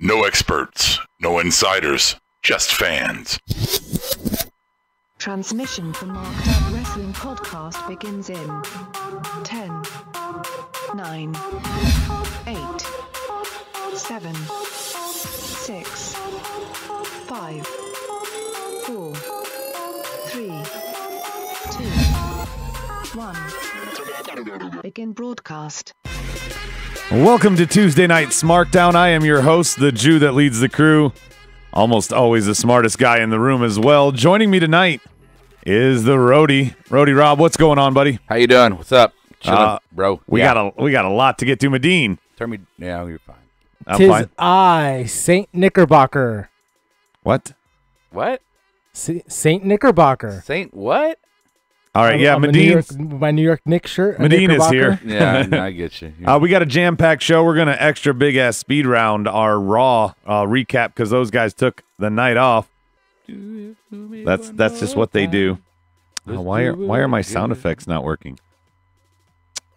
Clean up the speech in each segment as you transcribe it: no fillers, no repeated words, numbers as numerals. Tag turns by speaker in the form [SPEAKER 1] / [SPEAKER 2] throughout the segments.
[SPEAKER 1] No experts, no insiders, just fans.
[SPEAKER 2] Transmission from Smackdown Wrestling Podcast begins in 10, 9, 8, 7, 6, 5, 4, 3, 2, 1. Begin broadcast.
[SPEAKER 3] Welcome to Tuesday Night Smackdown. I am your host, the Jew that leads the crew. Almost always the smartest guy in the room as well. Joining me tonight is the Roadie Rob. What's going on, buddy?
[SPEAKER 4] How you doing? What's up? Chilling, bro.
[SPEAKER 3] We got a lot to get to. Medine.
[SPEAKER 4] Turn me. Yeah, you're fine.
[SPEAKER 3] I'm
[SPEAKER 5] Tis
[SPEAKER 3] fine.
[SPEAKER 5] I, Saint Knickerbocker.
[SPEAKER 3] What?
[SPEAKER 4] What?
[SPEAKER 5] Saint Knickerbocker.
[SPEAKER 4] Saint what?
[SPEAKER 3] All right, yeah, Medine.
[SPEAKER 5] My New York Knicks shirt.
[SPEAKER 3] Medine is here.
[SPEAKER 4] Yeah, I get you.
[SPEAKER 3] We got a jam-packed show. We're going to extra big-ass speed round our Raw recap because those guys took the night off. That's just what they do. Why are my sound effects not working?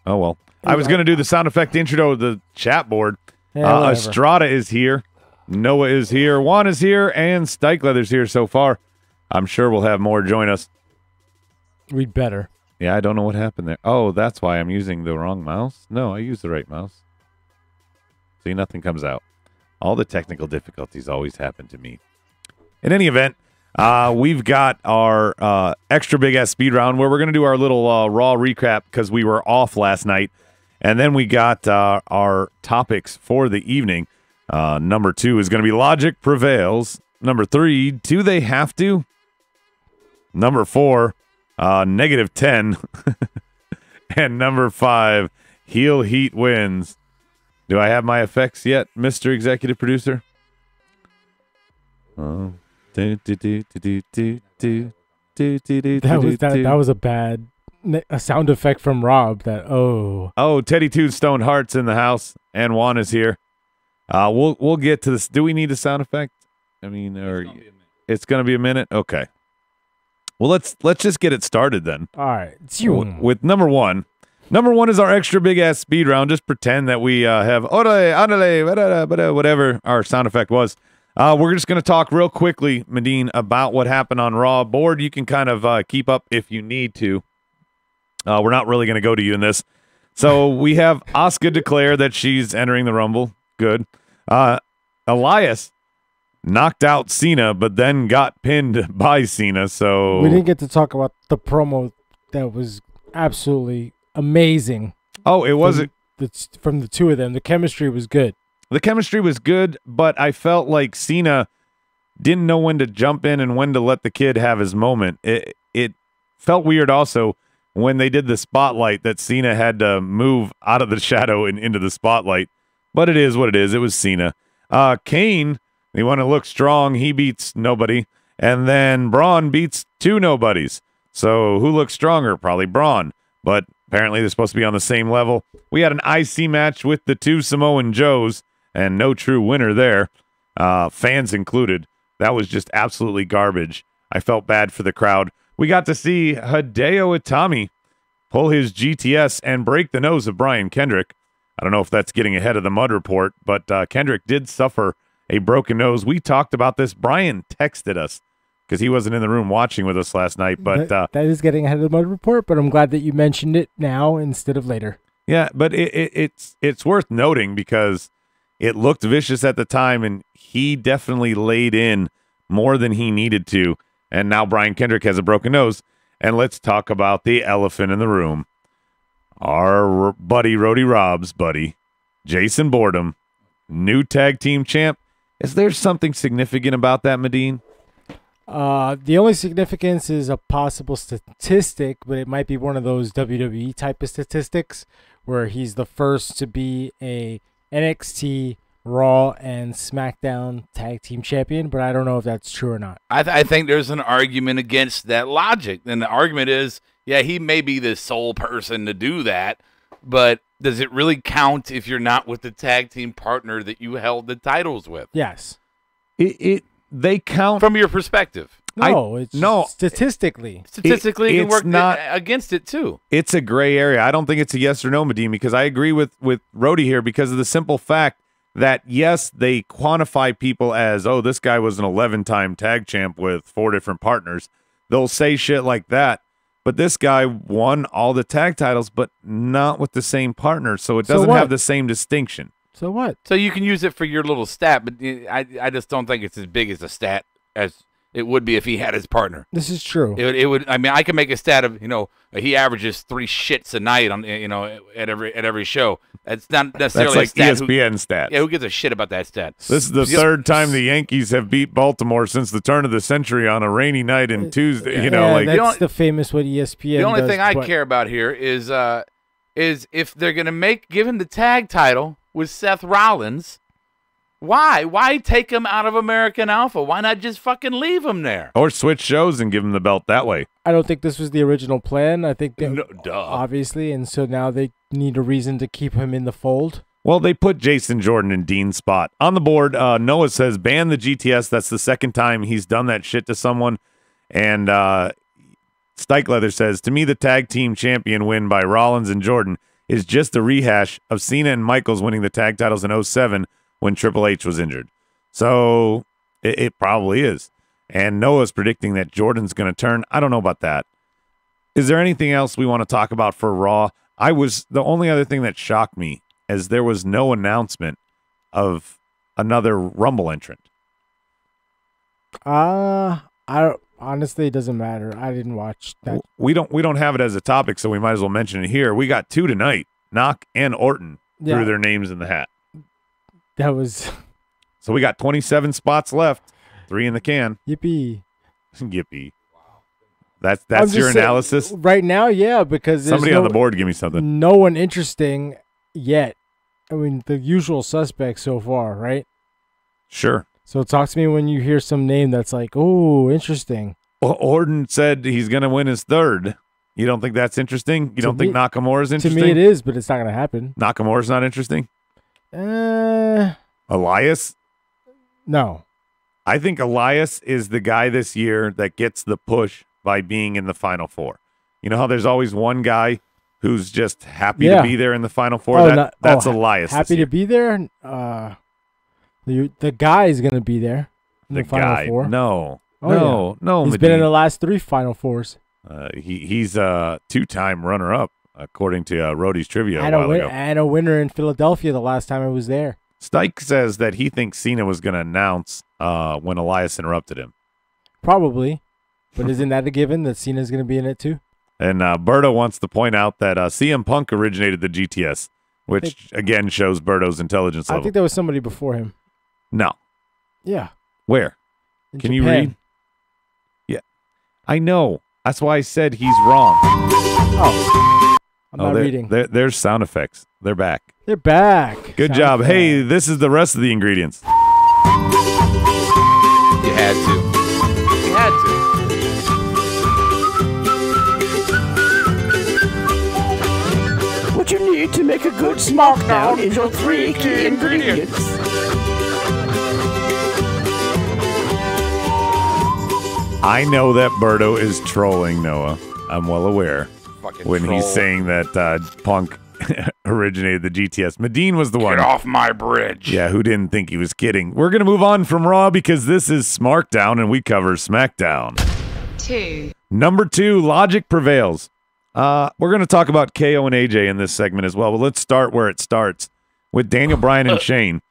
[SPEAKER 3] Oh, well. I was going to do the sound effect intro to the chat board.
[SPEAKER 5] Yeah,
[SPEAKER 3] Estrada is here. Noah is here. Juan is here. And Stykeleather's here so far. I'm sure we'll have more join us.
[SPEAKER 5] We'd better.
[SPEAKER 3] Yeah, I don't know what happened there. Oh, that's why I'm using the wrong mouse? No, I used the right mouse. See, nothing comes out. All the technical difficulties always happen to me. In any event, we've got our extra big-ass speed round where we're going to do our little Raw recap because we were off last night. And then we got our topics for the evening. Number 2 is going to be Logic Prevails. Number 3, Do They Have to? Number 4, -10. And number 5, Heel Heat wins. Do I have my effects yet, Mr. Executive Producer? Oh.
[SPEAKER 5] That was a bad sound effect from Rob.
[SPEAKER 3] Oh, Teddy Two Stone Heart's in the house, and Juan is here. We'll get to this. Do we need a sound effect? I mean, it's going to be a minute. Okay. Well, let's just get it started then.
[SPEAKER 5] All right.
[SPEAKER 3] With number 1. Number 1 is our extra big-ass speed round. Just pretend that we have whatever our sound effect was. We're just going to talk real quickly, Medine, about what happened on Raw. Board, you can kind of keep up if you need to. We're not really going to go to you in this. So we have Asuka declare that she's entering the Rumble. Good. Elias knocked out Cena, but then got pinned by Cena. So
[SPEAKER 5] we didn't get to talk about the promo that was absolutely amazing.
[SPEAKER 3] Oh, it wasn't
[SPEAKER 5] from the two of them. The chemistry was good.
[SPEAKER 3] The chemistry was good, but I felt like Cena didn't know when to jump in and when to let the kid have his moment. It felt weird also when they did the spotlight that Cena had to move out of the shadow and into the spotlight. But it is what it is. It was Cena. Kane, they want to look strong. He beats nobody. And then Braun beats 2 nobodies. So who looks stronger? Probably Braun. But apparently they're supposed to be on the same level. We had an IC match with the 2 Samoan Joes, and no true winner there, fans included. That was just absolutely garbage. I felt bad for the crowd. We got to see Hideo Itami pull his GTS and break the nose of Brian Kendrick. I don't know if that's getting ahead of the Mud Report, but Kendrick did suffer a broken nose. We talked about this. Brian texted us because he wasn't in the room watching with us last night. But
[SPEAKER 5] that is getting ahead of the Mud Report, but I'm glad that you mentioned it now instead of later.
[SPEAKER 3] Yeah, but it's worth noting because it looked vicious at the time, and he definitely laid in more than he needed to. And now Brian Kendrick has a broken nose. And let's talk about the elephant in the room. Our buddy, Roadie Rob's buddy, Jason Boredom, new tag team champ. Is there something significant about that, Medine?
[SPEAKER 5] The only significance is a possible statistic, but it might be one of those WWE type of statistics where he's the first to be a NXT, Raw, and SmackDown tag team champion, but I don't know if that's true or not.
[SPEAKER 4] I think there's an argument against that logic. And the argument is, yeah, he may be the sole person to do that, but does it really count if you're not with the tag team partner that you held the titles with?
[SPEAKER 5] Yes.
[SPEAKER 3] They count
[SPEAKER 4] from your perspective.
[SPEAKER 5] No, statistically.
[SPEAKER 4] Statistically, it can work not against it too.
[SPEAKER 3] It's a gray area. I don't think it's a yes or no, Medine, because I agree with Roadie here because of the simple fact that, yes, they quantify people as, oh, this guy was an 11-time tag champ with 4 different partners. They'll say shit like that. But this guy won all the tag titles, but not with the same partner, so it doesn't have the same distinction.
[SPEAKER 5] So what?
[SPEAKER 4] So you can use it for your little stat, but I just don't think it's as big as a stat as it would be if he had his partner.
[SPEAKER 5] This is true.
[SPEAKER 4] It would. I mean, I can make a stat of he averages 3 shits a night on at every show. That's not necessarily
[SPEAKER 3] That's like
[SPEAKER 4] a stat.
[SPEAKER 3] ESPN stats.
[SPEAKER 4] Yeah, who gives a shit about that stat?
[SPEAKER 3] This is the third time the Yankees have beat Baltimore since the turn of the century on a rainy night in Tuesday.
[SPEAKER 5] That's the famous what ESPN.
[SPEAKER 4] The only
[SPEAKER 5] does,
[SPEAKER 4] thing I care about here is if they're gonna give him the tag title with Seth Rollins. Why take him out of American Alpha? Why not just fucking leave him there?
[SPEAKER 3] Or switch shows and give him the belt that way.
[SPEAKER 5] I don't think this was the original plan. I think
[SPEAKER 4] No, duh.
[SPEAKER 5] obviously, and so now they need a reason to keep him in the fold.
[SPEAKER 3] Well, they put Jason Jordan in Dean's spot. On the board, Noah says ban the GTS. That's the second time he's done that shit to someone. And Stike Leather says, to me, the tag team champion win by Rollins and Jordan is just a rehash of Cena and Michaels winning the tag titles in 07 when Triple H was injured. So it probably is. And Noah's predicting that Jordan's going to turn. I don't know about that. Is there anything else we want to talk about for Raw? The only other thing that shocked me is there was no announcement of another Rumble entrant.
[SPEAKER 5] Honestly, it doesn't matter. I didn't watch that.
[SPEAKER 3] We don't have it as a topic, so we might as well mention it here. We got 2 tonight. Knock and Orton threw their names in the hat.
[SPEAKER 5] That was.
[SPEAKER 3] So we got 27 spots left. 3 in the can.
[SPEAKER 5] Yippee.
[SPEAKER 3] Yippee. That's your analysis?
[SPEAKER 5] Right now, yeah, because there's
[SPEAKER 3] somebody on the board give me something.
[SPEAKER 5] No one interesting yet. I mean, the usual suspects so far, right?
[SPEAKER 3] Sure.
[SPEAKER 5] So talk to me when you hear some name that's like, oh, interesting.
[SPEAKER 3] Well, Orton said he's going to win his 3rd. You don't think that's interesting? You don't think Nakamura's interesting?
[SPEAKER 5] To me, it is, but it's not going to happen.
[SPEAKER 3] Nakamura's not interesting? Elias?
[SPEAKER 5] No.
[SPEAKER 3] I think Elias is the guy this year that gets the push by being in the Final Four. You know how there's always one guy who's just happy to be there in the Final Four? That's Elias.
[SPEAKER 5] Happy to be there? The guy is going to be there in the Final Four.
[SPEAKER 3] No.
[SPEAKER 5] No. He's been in the last 3 Final Fours.
[SPEAKER 3] He's a 2-time runner-up, according to Roadie's trivia a while ago.
[SPEAKER 5] And a winner in Philadelphia the last time I was there.
[SPEAKER 3] Stike says that he thinks Cena was going to announce when Elias interrupted him.
[SPEAKER 5] Probably. But isn't that a given that Cena's going to be in it too?
[SPEAKER 3] And Berto wants to point out that CM Punk originated the GTS, which, again, shows Berto's intelligence level.
[SPEAKER 5] I think there was somebody before him.
[SPEAKER 3] No.
[SPEAKER 5] Yeah.
[SPEAKER 3] Where? Can you read? Yeah. I know. That's why I said he's wrong.
[SPEAKER 5] Oh. I'm not reading.
[SPEAKER 3] There's sound effects. They're back.
[SPEAKER 5] They're back.
[SPEAKER 3] Good job. Hey, this is the rest of the ingredients.
[SPEAKER 4] You had to. You had to.
[SPEAKER 6] What you need to make a good Smackdown is your 3 key ingredients.
[SPEAKER 3] I know that Berto is trolling Noah. I'm well aware.
[SPEAKER 4] Fucking
[SPEAKER 3] he's saying that Punk originated the GTS. Medine was the one.
[SPEAKER 4] Get off my bridge.
[SPEAKER 3] Yeah, who didn't think he was kidding? We're going to move on from Raw because this is Smackdown and we cover Smackdown.
[SPEAKER 2] 2.
[SPEAKER 3] Number 2, Logic prevails. We're going to talk about KO and AJ in this segment as well, but let's start where it starts with Daniel Bryan and Shane.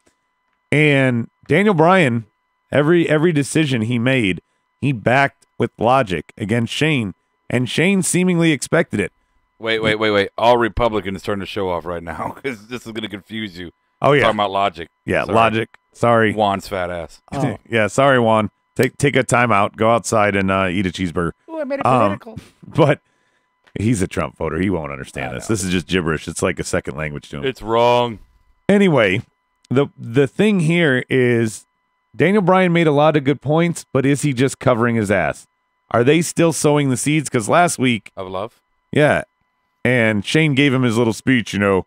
[SPEAKER 3] And Daniel Bryan, every decision he made, he backed with logic against Shane, and Shane seemingly expected it.
[SPEAKER 4] Wait. All Republicans turn the show off right now because this is going to confuse you.
[SPEAKER 3] Oh, yeah.
[SPEAKER 4] Talking about logic.
[SPEAKER 3] Yeah, sorry. Logic. Sorry.
[SPEAKER 4] Juan's fat ass.
[SPEAKER 5] Oh.
[SPEAKER 3] Yeah, sorry, Juan. Take a time out. Go outside and eat a cheeseburger.
[SPEAKER 4] Oh, I made it political.
[SPEAKER 3] But he's a Trump voter. He won't understand this. This is just gibberish. It's like a second language to him.
[SPEAKER 4] It's wrong.
[SPEAKER 3] Anyway, the thing here is Daniel Bryan made a lot of good points, but is he just covering his ass? Are they still sowing the seeds? Because last week...
[SPEAKER 4] Of love?
[SPEAKER 3] Yeah. And Shane gave him his little speech, a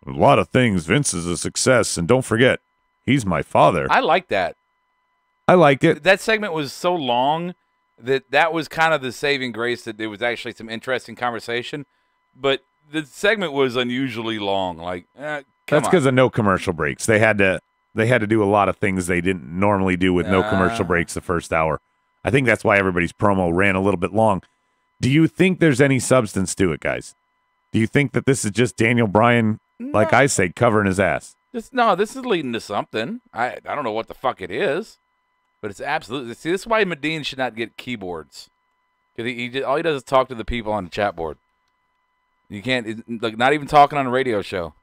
[SPEAKER 3] lot of things. Vince is a success. And don't forget, he's my father.
[SPEAKER 4] I like that.
[SPEAKER 3] I liked it.
[SPEAKER 4] That segment was so long that was kind of the saving grace that there was actually some interesting conversation. But the segment was unusually long. Like,
[SPEAKER 3] That's because of no commercial breaks. They had to they had to do a lot of things they didn't normally do with no commercial breaks the first hour. I think that's why everybody's promo ran a little bit long. Do you think there's any substance to it, guys? Do you think that this is just Daniel Bryan, like I say, covering his ass?
[SPEAKER 4] This is leading to something. I don't know what the fuck it is, but it's absolutely. See, this is why Medine should not get keyboards. Because all he does is talk to the people on the chat board. You can't, like, not even talking on a radio show.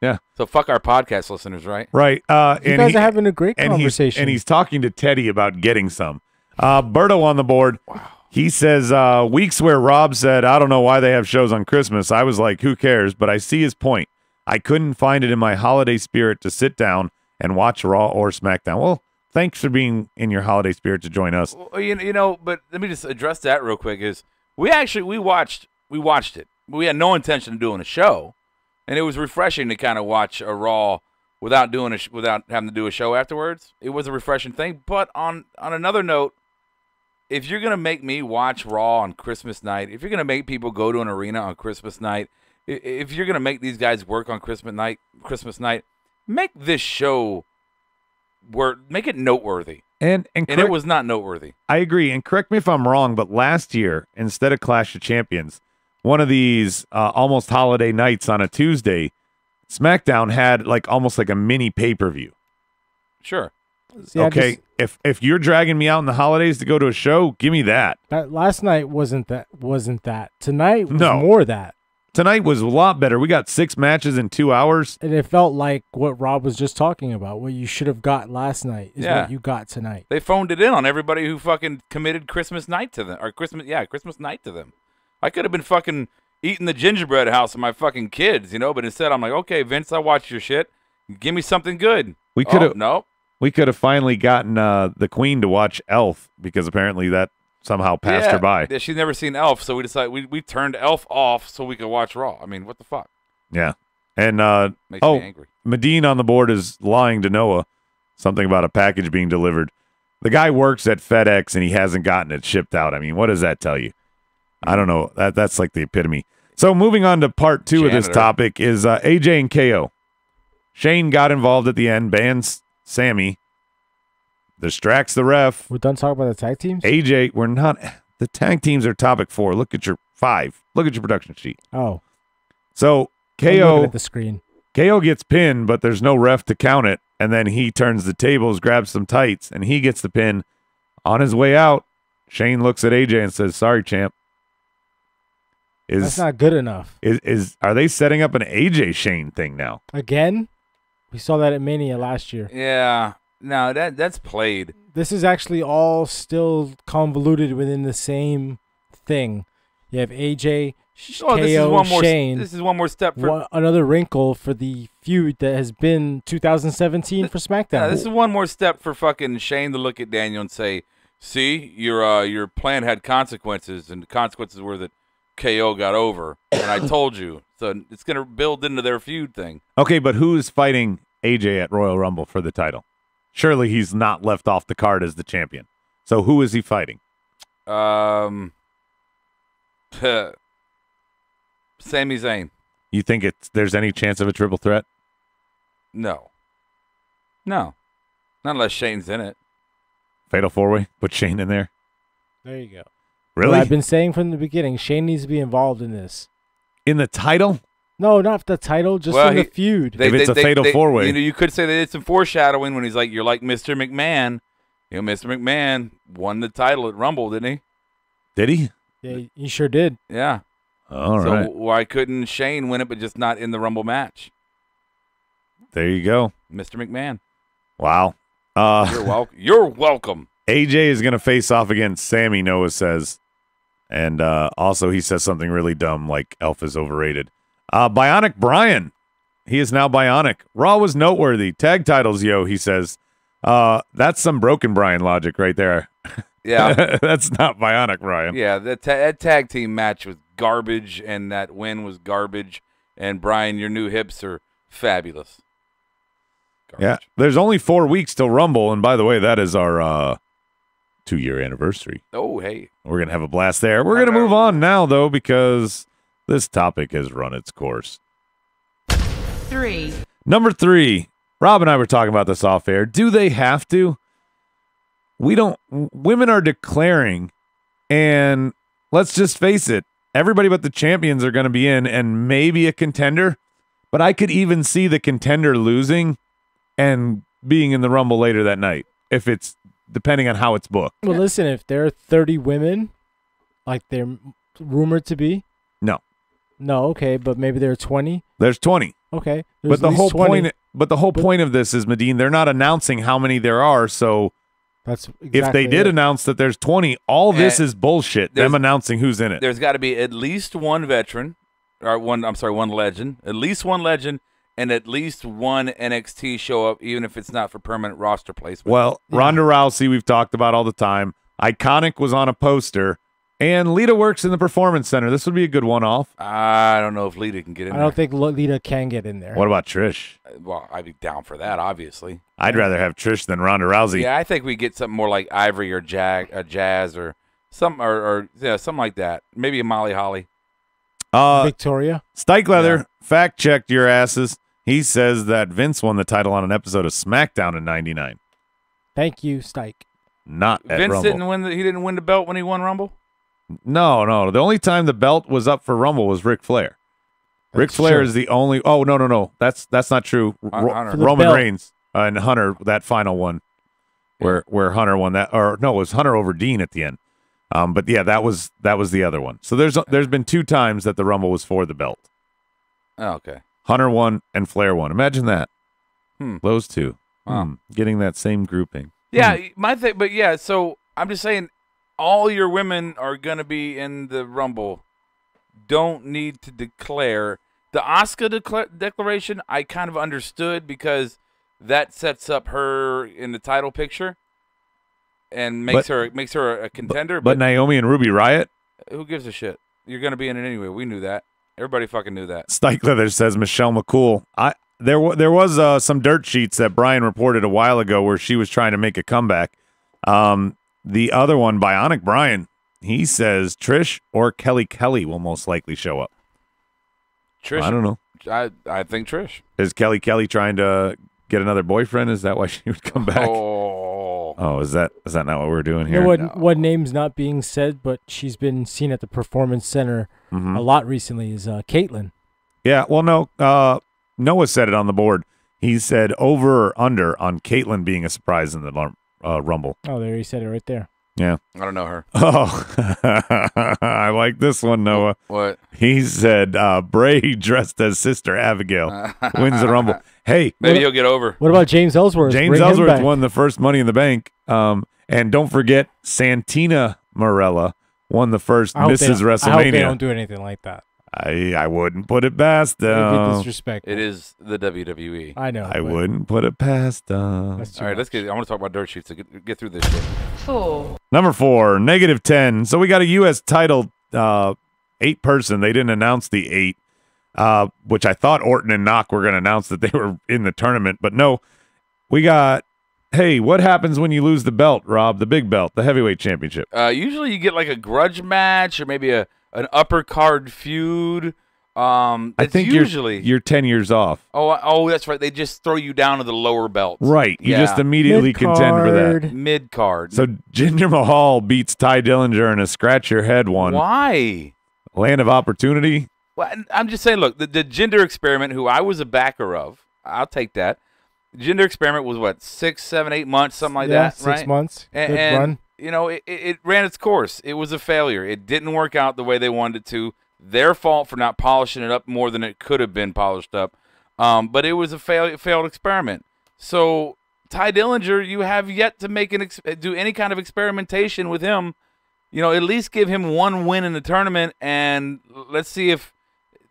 [SPEAKER 3] Yeah.
[SPEAKER 4] So fuck our podcast listeners, right?
[SPEAKER 3] Right.
[SPEAKER 5] You guys are having a great conversation.
[SPEAKER 3] And he's talking to Teddy about getting some. Berto on the board.
[SPEAKER 4] Wow.
[SPEAKER 3] He says, weeks where Rob said, I don't know why they have shows on Christmas. I was like, who cares? But I see his point. I couldn't find it in my holiday spirit to sit down and watch Raw or SmackDown. Well, thanks for being in your holiday spirit to join us.
[SPEAKER 4] Well, you know, but let me just address that real quick. Is we watched it. We had no intention of doing a show, and it was refreshing to kind of watch a Raw without having to do a show afterwards. It was a refreshing thing. But on another note, if you're gonna make me watch Raw on Christmas night, if you're gonna make people go to an arena on Christmas night, if you're gonna make these guys work on Christmas night, make this show make it noteworthy. And it was not noteworthy.
[SPEAKER 3] I agree. And correct me if I'm wrong, but last year, instead of Clash of Champions, one of these almost holiday nights on a Tuesday, SmackDown had almost like a mini pay-per-view.
[SPEAKER 4] Sure.
[SPEAKER 5] See,
[SPEAKER 3] okay, if you're dragging me out in the holidays to go to a show, give me that.
[SPEAKER 5] Last night wasn't that. Tonight was
[SPEAKER 3] No.
[SPEAKER 5] more that.
[SPEAKER 3] Tonight was a lot better. We got 6 matches in 2 hours.
[SPEAKER 5] And it felt like what Rob was just talking about. What you should have got last night is what you got tonight.
[SPEAKER 4] They phoned it in on everybody who fucking committed Christmas night to them. Or Christmas night to them. I could have been fucking eating the gingerbread house of my fucking kids, but instead I'm like, okay, Vince, I watched your shit. Give me something good.
[SPEAKER 3] We could have
[SPEAKER 4] no.
[SPEAKER 3] We could have finally gotten the Queen to watch Elf because apparently that somehow passed her by.
[SPEAKER 4] Yeah, she's never seen Elf, so we decided we turned Elf off so we could watch Raw. I mean, what the fuck?
[SPEAKER 3] Yeah. And
[SPEAKER 4] Makes me angry.
[SPEAKER 3] Medine on the board is lying to Noah. Something about a package being delivered. The guy works at FedEx and he hasn't gotten it shipped out. I mean, what does that tell you? I don't know. That's like the epitome. So moving on to part 2 of this topic is AJ and KO. Shane got involved at the end, bans Sammy, distracts the ref.
[SPEAKER 5] We're done talking about the tag teams?
[SPEAKER 3] AJ, we're not. The tag teams are topic 4. Look at your 5. Look at your production sheet.
[SPEAKER 5] Oh.
[SPEAKER 3] So
[SPEAKER 5] I'm looking
[SPEAKER 3] KO
[SPEAKER 5] at the screen.
[SPEAKER 3] KO gets pinned, but there's no ref to count it. And then he turns the tables, grabs some tights, and he gets the pin. On his way out, Shane looks at AJ and says, sorry, champ.
[SPEAKER 5] That's not good enough.
[SPEAKER 3] Are they setting up an AJ Shane thing now?
[SPEAKER 5] Again? We saw that at Mania last year.
[SPEAKER 4] Yeah. No, that's played.
[SPEAKER 5] This is actually all still convoluted within the same thing. You have AJ, KO, Shane.
[SPEAKER 4] This is one more step for
[SPEAKER 5] another wrinkle for the feud that has been 2017 for SmackDown.
[SPEAKER 4] Yeah, this is one more step for fucking Shane to look at Daniel and say, "See, your plan had consequences, and the consequences were that KO got over, and I told you." So it's going to build into their feud thing.
[SPEAKER 3] Okay, but who's fighting AJ at Royal Rumble for the title? Surely he's not left off the card as the champion. So who is he fighting?
[SPEAKER 4] Sami Zayn.
[SPEAKER 3] You think there's any chance of a triple threat?
[SPEAKER 4] No. Not unless Shane's in it.
[SPEAKER 3] Fatal 4-way? Put Shane in there?
[SPEAKER 5] There you go.
[SPEAKER 3] Really?
[SPEAKER 5] Well, I've been saying from the beginning, Shane needs to be involved in this.
[SPEAKER 3] In the title?
[SPEAKER 5] No, not the title, just in the feud.
[SPEAKER 3] If it's a fatal 4-way.
[SPEAKER 4] You could say they did some foreshadowing when he's like, you're like Mr. McMahon. Mr. McMahon won the title at Rumble, didn't he?
[SPEAKER 3] Did he?
[SPEAKER 5] Yeah, he sure did.
[SPEAKER 4] Yeah.
[SPEAKER 3] All right.
[SPEAKER 4] So why couldn't Shane win it, but just not in the Rumble match?
[SPEAKER 3] There you go.
[SPEAKER 4] Mr. McMahon.
[SPEAKER 3] Wow.
[SPEAKER 4] You're welcome.
[SPEAKER 3] AJ is going to face off against Sammy, Noah says. And also he says something really dumb like Elf is overrated. Bionic Brian. He is now Bionic. Raw was noteworthy. Tag titles, yo, he says. That's some broken Brian logic right there.
[SPEAKER 4] Yeah.
[SPEAKER 3] That's not Bionic Brian.
[SPEAKER 4] Yeah, that tag team match was garbage, and that win was garbage. And Brian, your new hips are fabulous. Garbage.
[SPEAKER 3] Yeah, there's only 4 weeks till Rumble, and by the way, that is our 2-year anniversary.
[SPEAKER 4] Oh, hey.
[SPEAKER 3] We're going to have a blast there. We're going to move on now, though, because this topic has run its course.
[SPEAKER 2] 3.
[SPEAKER 3] Number 3, Rob and I were talking about this off air. Do they have to? Women are declaring, and let's just face it, everybody but the champions are going to be in, and maybe a contender, but I could even see the contender losing and being in the Rumble later that night, if it's depending on how it's booked.
[SPEAKER 5] Well, listen, if there are 30 women, like they're rumored to be. No, okay, but maybe there are 20.
[SPEAKER 3] There's 20.
[SPEAKER 5] Okay,
[SPEAKER 3] But the whole point of this is, Medine, they're not announcing how many there are, so
[SPEAKER 5] that's exactly
[SPEAKER 3] if they did announce that there's 20, all this is bullshit. Them announcing who's in it.
[SPEAKER 4] There's got to be at least one veteran, or one legend, at least one legend, and at least one NXT show up, even if it's not for permanent roster placement.
[SPEAKER 3] Well, Ronda Rousey, we've talked about all the time. Iconic was on a poster, and Lita works in the Performance Center. This would be a good one-off.
[SPEAKER 4] I don't know if Lita can get in there.
[SPEAKER 5] I don't think Lita can get in there.
[SPEAKER 3] What about Trish?
[SPEAKER 4] Well, I'd be down for that, obviously.
[SPEAKER 3] I'd rather have Trish than Ronda Rousey.
[SPEAKER 4] Yeah, I think we get something more like Ivory or Jazz or something like that. Maybe a Molly Holly.
[SPEAKER 5] Victoria.
[SPEAKER 3] Stykeleather fact-checked your asses. He says that Vince won the title on an episode of Smackdown in '99.
[SPEAKER 5] Thank you, Styke.
[SPEAKER 3] Not at
[SPEAKER 4] Vince
[SPEAKER 3] Rumble.
[SPEAKER 4] he didn't win the belt when he won Rumble?
[SPEAKER 3] No. The only time the belt was up for Rumble was Ric Flair. Ric Flair is the only. Oh no. That's not true. Roman Reigns and Hunter, that final one, where Hunter won that. Or no, it was Hunter over Dean at the end. But yeah, that was the other one. So there's been 2 times that the Rumble was for the belt.
[SPEAKER 4] Oh, okay.
[SPEAKER 3] Hunter won and Flair won. Imagine that. Those 2.
[SPEAKER 4] Wow.
[SPEAKER 3] Getting that same grouping.
[SPEAKER 4] Yeah, my thing. But yeah, so I'm just saying, all your women are going to be in the Rumble. Don't need to declare. The Asuka declaration, I kind of understood because that sets up her in the title picture and makes her a contender.
[SPEAKER 3] But Naomi and Ruby Riott?
[SPEAKER 4] Who gives a shit? You're going to be in it anyway. We knew that. Everybody fucking knew that.
[SPEAKER 3] Stykeleather says Michelle McCool. There was some dirt sheets that Brian reported a while ago where she was trying to make a comeback. The other one, Bionic Brian, he says Trish or Kelly will most likely show up.
[SPEAKER 4] Trish,
[SPEAKER 3] I don't know.
[SPEAKER 4] I think Trish.
[SPEAKER 3] Is Kelly trying to get another boyfriend? Is that why she would come back? Oh, is that not what we're doing here?
[SPEAKER 5] What name's not being said, but she's been seen at the Performance Center a lot recently is Caitlyn.
[SPEAKER 3] Yeah, well, no. Noah said it on the board. He said over or under on Caitlyn being a surprise in the Rumble.
[SPEAKER 5] Oh, there he said it right there.
[SPEAKER 3] Yeah.
[SPEAKER 4] I don't know her.
[SPEAKER 3] Oh, I like this one, Noah.
[SPEAKER 4] What?
[SPEAKER 3] He said Bray dressed as Sister Abigail wins the Rumble. Hey.
[SPEAKER 4] Maybe he'll get over.
[SPEAKER 5] What about James Ellsworth?
[SPEAKER 3] James Ellsworth won the first Money in the Bank. And don't forget, Santina Marella won the first Mrs. WrestleMania.
[SPEAKER 5] I hope they don't do anything like that.
[SPEAKER 3] I wouldn't put it past them.
[SPEAKER 5] Disrespectful.
[SPEAKER 4] It is the WWE.
[SPEAKER 5] I know.
[SPEAKER 3] I wouldn't put it past them.
[SPEAKER 4] All right, let's get. I want to talk about dirt sheets to get through this shit.
[SPEAKER 2] 4,
[SPEAKER 3] Number 4, -10. So we got a U.S. title 8-person. They didn't announce the 8, which I thought Orton and Knock were going to announce that they were in the tournament, but no. We got. Hey, what happens when you lose the belt, Rob? The big belt, the heavyweight championship.
[SPEAKER 4] Usually you get like a grudge match or maybe an upper card feud. I
[SPEAKER 3] think
[SPEAKER 4] usually
[SPEAKER 3] you're 10 years off.
[SPEAKER 4] Oh, that's right. They just throw you down to the lower belt.
[SPEAKER 3] Right. You just immediately contend for that.
[SPEAKER 4] Mid card.
[SPEAKER 3] So Jinder Mahal beats Ty Dillinger in a scratch your head one.
[SPEAKER 4] Why?
[SPEAKER 3] Land of Opportunity.
[SPEAKER 4] Well, I'm just saying. Look, the Jinder experiment, who I was a backer of, I'll take that. The Jinder experiment was what, 6, 7, 8 months, something like that, right?
[SPEAKER 5] 6 months. Good
[SPEAKER 4] and
[SPEAKER 5] run.
[SPEAKER 4] It ran its course. It was a failure. It didn't work out the way they wanted it to. Their fault for not polishing it up more than it could have been polished up. But it was a failed experiment. So Ty Dillinger, you have yet to do any kind of experimentation with him. At least give him one win in the tournament, and let's see if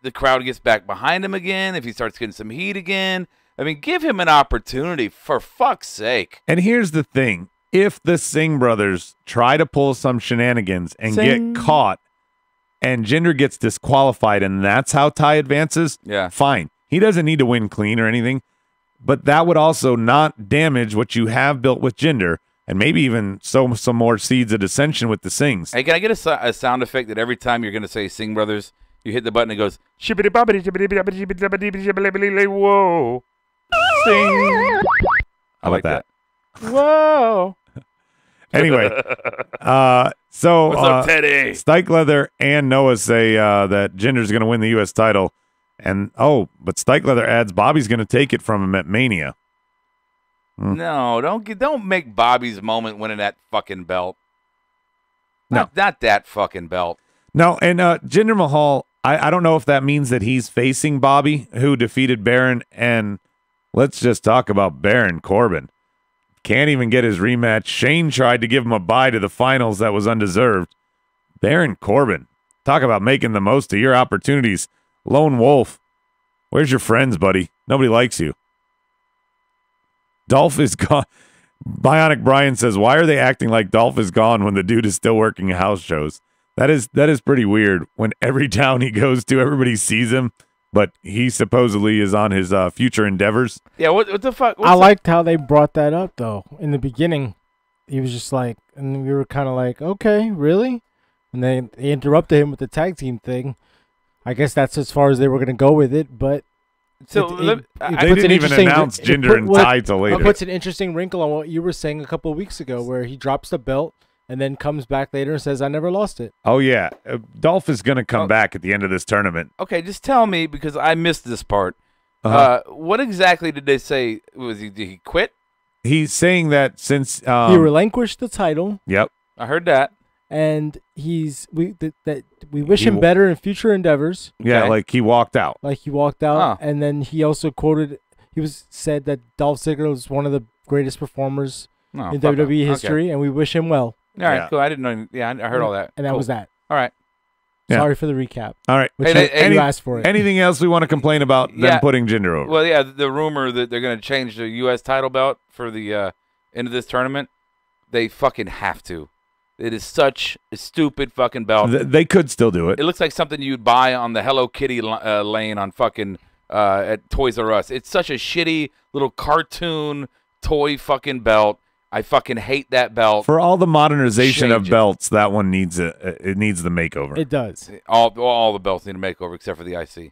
[SPEAKER 4] the crowd gets back behind him again, if he starts getting some heat again. I mean, give him an opportunity, for fuck's sake.
[SPEAKER 3] And here's the thing. If the Singh brothers try to pull some shenanigans and get caught and Jinder gets disqualified and that's how Ty advances, fine. He doesn't need to win clean or anything. But that would also not damage what you have built with Jinder and maybe even sow some more seeds of dissension with the Singhs.
[SPEAKER 4] Hey, can I get a sound effect that every time you're going to say Singh brothers, you hit the button and it goes, shibbity bobbity, shibbity bobbity, shibbity bobbity, shibbity bobbity, whoa. Sting.
[SPEAKER 3] How about that?
[SPEAKER 4] Whoa.
[SPEAKER 3] Anyway, so
[SPEAKER 4] What's up, Teddy?
[SPEAKER 3] Stykeleather and Noah say that Jinder's going to win the U.S. title, and but Stykeleather adds Bobby's going to take it from him at Mania.
[SPEAKER 4] No, don't make Bobby's moment winning that fucking belt.
[SPEAKER 3] No.
[SPEAKER 4] Not that fucking belt.
[SPEAKER 3] No, and Jinder Mahal, I don't know if that means that he's facing Bobby, who defeated Baron, and let's just talk about Baron Corbin. Can't even get his rematch. Shane tried to give him a bye to the finals that was undeserved. Baron Corbin, talk about making the most of your opportunities. Lone Wolf, where's your friends, buddy? Nobody likes you. Dolph is gone. Bionic Brian says, why are they acting like Dolph is gone when the dude is still working house shows? That is pretty weird. When every town he goes to, everybody sees him, but he supposedly is on his future endeavors.
[SPEAKER 4] Yeah, what the fuck?
[SPEAKER 5] I liked how they brought that up, though. In the beginning, he was just like, and we were kind of like, okay, really? And they interrupted him with the tag team thing. I guess that's as far as they were going to go with it, but
[SPEAKER 4] So
[SPEAKER 5] it
[SPEAKER 3] They
[SPEAKER 5] puts
[SPEAKER 3] didn't
[SPEAKER 5] an
[SPEAKER 3] even
[SPEAKER 5] interesting-
[SPEAKER 3] announce
[SPEAKER 5] it
[SPEAKER 3] Jinder
[SPEAKER 5] put-
[SPEAKER 3] and
[SPEAKER 5] what-
[SPEAKER 3] Ty till later.
[SPEAKER 5] It puts an interesting wrinkle on what you were saying a couple of weeks ago, where he drops the belt and then comes back later and says, I never lost it.
[SPEAKER 3] Oh, yeah. Dolph is going to come back at the end of this tournament.
[SPEAKER 4] Okay, just tell me, because I missed this part. What exactly did they say? Did he quit?
[SPEAKER 3] He's saying that since
[SPEAKER 5] He relinquished the title,
[SPEAKER 3] yep.
[SPEAKER 4] I heard that.
[SPEAKER 5] and we wish him better in future endeavors.
[SPEAKER 3] Yeah,
[SPEAKER 4] Okay.
[SPEAKER 3] like he walked out.
[SPEAKER 5] Like he walked out,
[SPEAKER 4] Oh.
[SPEAKER 5] and then he also said that Dolph Ziggler was one of the greatest performers
[SPEAKER 4] No,
[SPEAKER 5] in
[SPEAKER 4] fuck him.
[SPEAKER 5] WWE
[SPEAKER 4] Okay.
[SPEAKER 5] history, and we wish him well.
[SPEAKER 4] All right,
[SPEAKER 3] Yeah.
[SPEAKER 4] cool. I didn't know. Yeah, I heard all that.
[SPEAKER 5] And that
[SPEAKER 4] Cool.
[SPEAKER 5] was that.
[SPEAKER 4] All right.
[SPEAKER 3] Yeah.
[SPEAKER 5] Sorry for the recap.
[SPEAKER 3] All right.
[SPEAKER 5] Which
[SPEAKER 4] Hey,
[SPEAKER 5] you asked for it.
[SPEAKER 3] Anything else we want to complain about them
[SPEAKER 4] Yeah.
[SPEAKER 3] putting Jinder over?
[SPEAKER 4] Well, yeah, the rumor that they're going to change the U.S. title belt for the end of this tournament, they fucking have to. It is such a stupid fucking belt.
[SPEAKER 3] They could still do it.
[SPEAKER 4] It looks like something you'd buy on the Hello Kitty lane on fucking at Toys R Us. It's such a shitty little cartoon toy fucking belt. I fucking hate that belt.
[SPEAKER 3] For all the modernization of
[SPEAKER 4] Change it.
[SPEAKER 3] belts, that one needs it needs the makeover.
[SPEAKER 5] It does.
[SPEAKER 4] All the belts need a makeover except for the IC.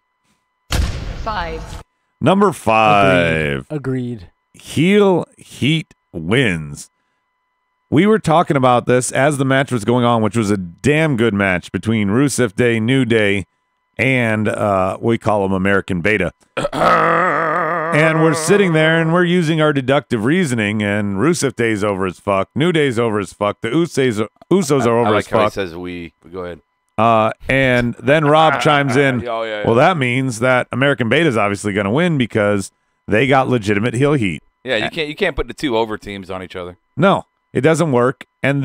[SPEAKER 2] 5,
[SPEAKER 3] Number 5.
[SPEAKER 5] Agreed.
[SPEAKER 3] Heel Heat wins. We were talking about this as the match was going on, which was a damn good match between Rusev Day, New Day, and we call them American Beta. And we're sitting there and we're using our deductive reasoning, and Rusev Day's over as fuck, New Day's over as fuck, the Usos are over
[SPEAKER 4] I like
[SPEAKER 3] as
[SPEAKER 4] how he
[SPEAKER 3] fuck.
[SPEAKER 4] says we. But go ahead.
[SPEAKER 3] And then Rob chimes in,
[SPEAKER 4] Oh, yeah.
[SPEAKER 3] well, that means that American Beta is obviously going to win because they got legitimate heel heat.
[SPEAKER 4] Yeah, you can't put the two over teams on each other.
[SPEAKER 3] No, it doesn't work. And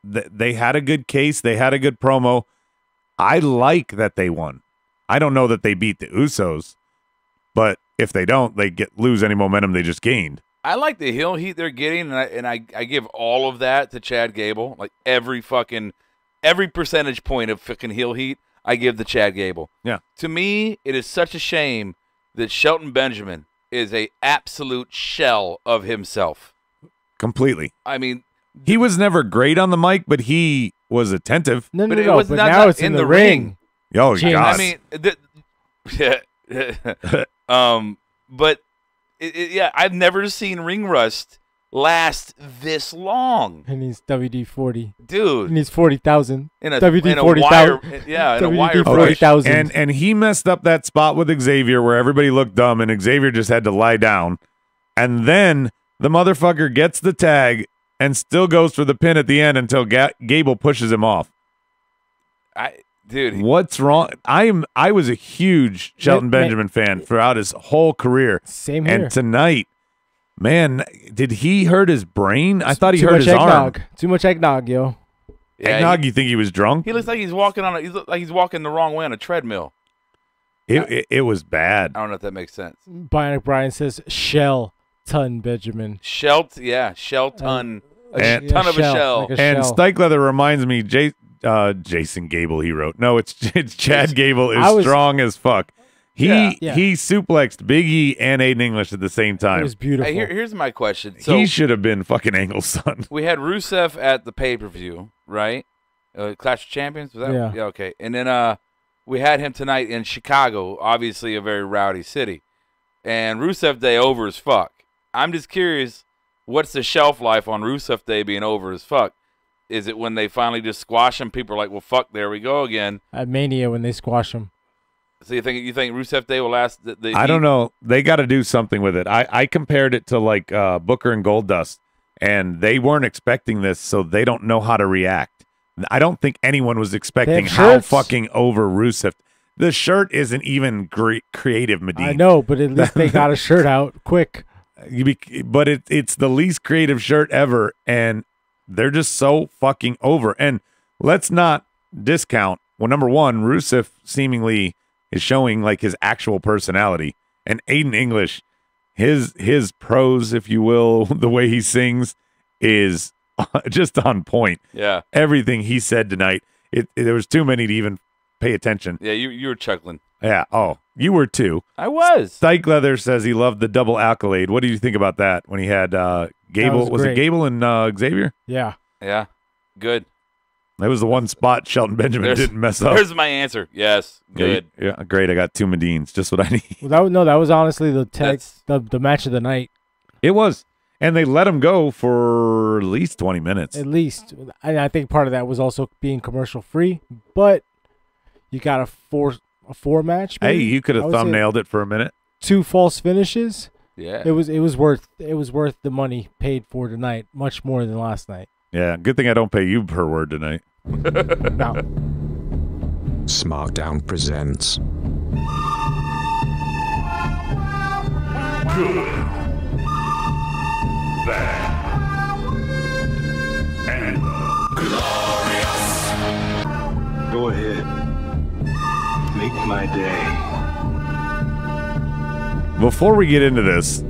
[SPEAKER 3] they had a good case. They had a good promo. I like that they won. I don't know that they beat the Usos, but if they don't, they lose any momentum they just gained.
[SPEAKER 4] I like the heel heat they're getting, and I give all of that to Chad Gable. Like every percentage point of fucking heel heat, I give to Chad Gable.
[SPEAKER 3] Yeah.
[SPEAKER 4] To me, it is such a shame that Shelton Benjamin is a absolute shell of himself.
[SPEAKER 3] Completely.
[SPEAKER 4] I mean,
[SPEAKER 3] He was never great on the mic, but he was attentive.
[SPEAKER 5] No,
[SPEAKER 4] But
[SPEAKER 5] no,
[SPEAKER 4] it
[SPEAKER 5] no.
[SPEAKER 4] was
[SPEAKER 5] But
[SPEAKER 4] not-
[SPEAKER 5] now
[SPEAKER 4] not
[SPEAKER 5] it's in
[SPEAKER 4] in
[SPEAKER 5] the
[SPEAKER 4] the
[SPEAKER 5] ring.
[SPEAKER 3] Oh,
[SPEAKER 5] James.
[SPEAKER 3] God.
[SPEAKER 4] I mean, but yeah, I've never seen ring rust last this long,
[SPEAKER 5] He needs WD-40. He
[SPEAKER 4] dude.
[SPEAKER 5] needs 40,000.
[SPEAKER 4] In a
[SPEAKER 5] WD
[SPEAKER 4] in a
[SPEAKER 5] 40,000.
[SPEAKER 4] wire, yeah, in a
[SPEAKER 5] WD
[SPEAKER 4] wire
[SPEAKER 5] 40,000.
[SPEAKER 4] brush.
[SPEAKER 3] And he messed up that spot with Xavier where everybody looked dumb and Xavier just had to lie down. And then the motherfucker gets the tag and still goes for the pin at the end until Gable pushes him off.
[SPEAKER 4] Dude,
[SPEAKER 3] What's wrong? I was a huge Shelton
[SPEAKER 5] Man-
[SPEAKER 3] Benjamin fan throughout his whole career.
[SPEAKER 5] Same here.
[SPEAKER 3] And tonight, man, did he hurt his brain? I thought he
[SPEAKER 5] Too
[SPEAKER 3] hurt
[SPEAKER 5] much
[SPEAKER 3] his arm.
[SPEAKER 5] eggnog. Too much eggnog, yo.
[SPEAKER 4] yeah,
[SPEAKER 3] Eggnog, you think he was drunk?
[SPEAKER 4] he looks like he's walking on. He looks like he's walking the wrong way on a treadmill.
[SPEAKER 3] It was bad.
[SPEAKER 4] I don't know if that makes sense.
[SPEAKER 5] Bionic Brian says, Shell Ton Benjamin.
[SPEAKER 4] Shelton, a
[SPEAKER 3] And-
[SPEAKER 4] ton of a shell.
[SPEAKER 5] like a
[SPEAKER 3] And
[SPEAKER 5] shell.
[SPEAKER 3] Stykeleather reminds me, Jason Gable, he wrote. No, it's Chad Gable
[SPEAKER 5] I
[SPEAKER 3] is
[SPEAKER 5] was-
[SPEAKER 3] strong as fuck. He
[SPEAKER 5] Yeah.
[SPEAKER 3] he suplexed Big E and Aiden English at the same
[SPEAKER 5] It
[SPEAKER 3] time.
[SPEAKER 5] was beautiful.
[SPEAKER 4] Hey, here's my question. So
[SPEAKER 3] He should have been fucking Angle's son.
[SPEAKER 4] we had Rusev at the pay-per-view, right? Clash of Champions, was that?
[SPEAKER 5] Yeah.
[SPEAKER 4] Okay. And then we had him tonight in Chicago, obviously a very rowdy city. and Rusev Day over as fuck. I'm just curious, what's the shelf life on Rusev Day being over as fuck? Is it when they finally just squash him? People are like, well, fuck, there we go again.
[SPEAKER 5] At Mania when they squash him.
[SPEAKER 4] So you think Rusev Day will last?
[SPEAKER 3] I don't know. They got to do something with it. I compared it to like Booker and Goldust, and they weren't expecting this, so they don't know how to react. I don't think anyone was expecting how fucking over Rusev. The shirt isn't even creative, Medine.
[SPEAKER 5] I know, but at least they got a shirt out quick.
[SPEAKER 3] But it's the least creative shirt ever, and they're just so fucking over. And let's not discount. Well, number one, Rusev seemingly is showing like his actual personality, and Aiden English, his prose, if you will, the way he sings is just on point.
[SPEAKER 4] Yeah,
[SPEAKER 3] everything he said tonight, there was too many to even pay attention.
[SPEAKER 4] Yeah, you were chuckling.
[SPEAKER 3] Yeah. Oh, you were too.
[SPEAKER 4] I was.
[SPEAKER 3] Dyke Leather says he loved the double accolade. What do you think about that when he had Gable? Was it Gable and Xavier?
[SPEAKER 5] Yeah.
[SPEAKER 4] Yeah. Good.
[SPEAKER 3] That was the one spot Shelton Benjamin didn't mess up.
[SPEAKER 4] There's my answer. Yes. Good.
[SPEAKER 3] Yeah, great. I got 2 Medines. Just what I need.
[SPEAKER 5] Well, that was honestly the match of the night.
[SPEAKER 3] It was. And they let him go for at least 20 minutes.
[SPEAKER 5] At least. And I think part of that was also being commercial free. But you got a four match. Maybe?
[SPEAKER 3] Hey, you could have thumbnailed it for a minute.
[SPEAKER 5] 2 false finishes.
[SPEAKER 4] Yeah.
[SPEAKER 5] It was worth the money paid for tonight, much more than last night.
[SPEAKER 3] Yeah, good thing I don't pay you per word tonight.
[SPEAKER 5] No.
[SPEAKER 7] Smackdown presents
[SPEAKER 1] Good, bad, and glorious.
[SPEAKER 8] Go ahead. Make my day.
[SPEAKER 3] Before we get into this,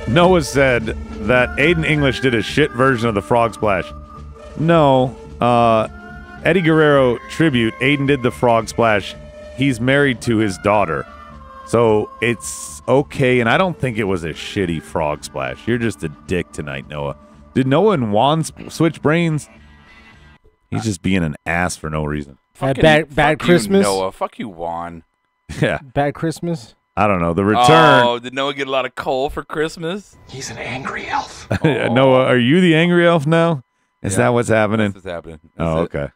[SPEAKER 3] Noah said that Aiden English did a shit version of the Frog Splash. No, Eddie Guerrero tribute, Aiden did the Frog Splash. He's married to his daughter. So it's okay, and I don't think it was a shitty Frog Splash. You're just a dick tonight, Noah. Did Noah and Juan switch brains? He's just being an ass for no reason.
[SPEAKER 5] Bad Christmas?
[SPEAKER 4] You, Noah. Fuck you, Juan.
[SPEAKER 3] Yeah.
[SPEAKER 5] Bad Christmas?
[SPEAKER 3] I don't know. The return.
[SPEAKER 4] Oh, did Noah get a lot of coal for Christmas?
[SPEAKER 8] He's an angry elf.
[SPEAKER 3] Noah, are you the angry elf now? Is that what's happening?
[SPEAKER 4] That's what's happening.
[SPEAKER 3] Okay.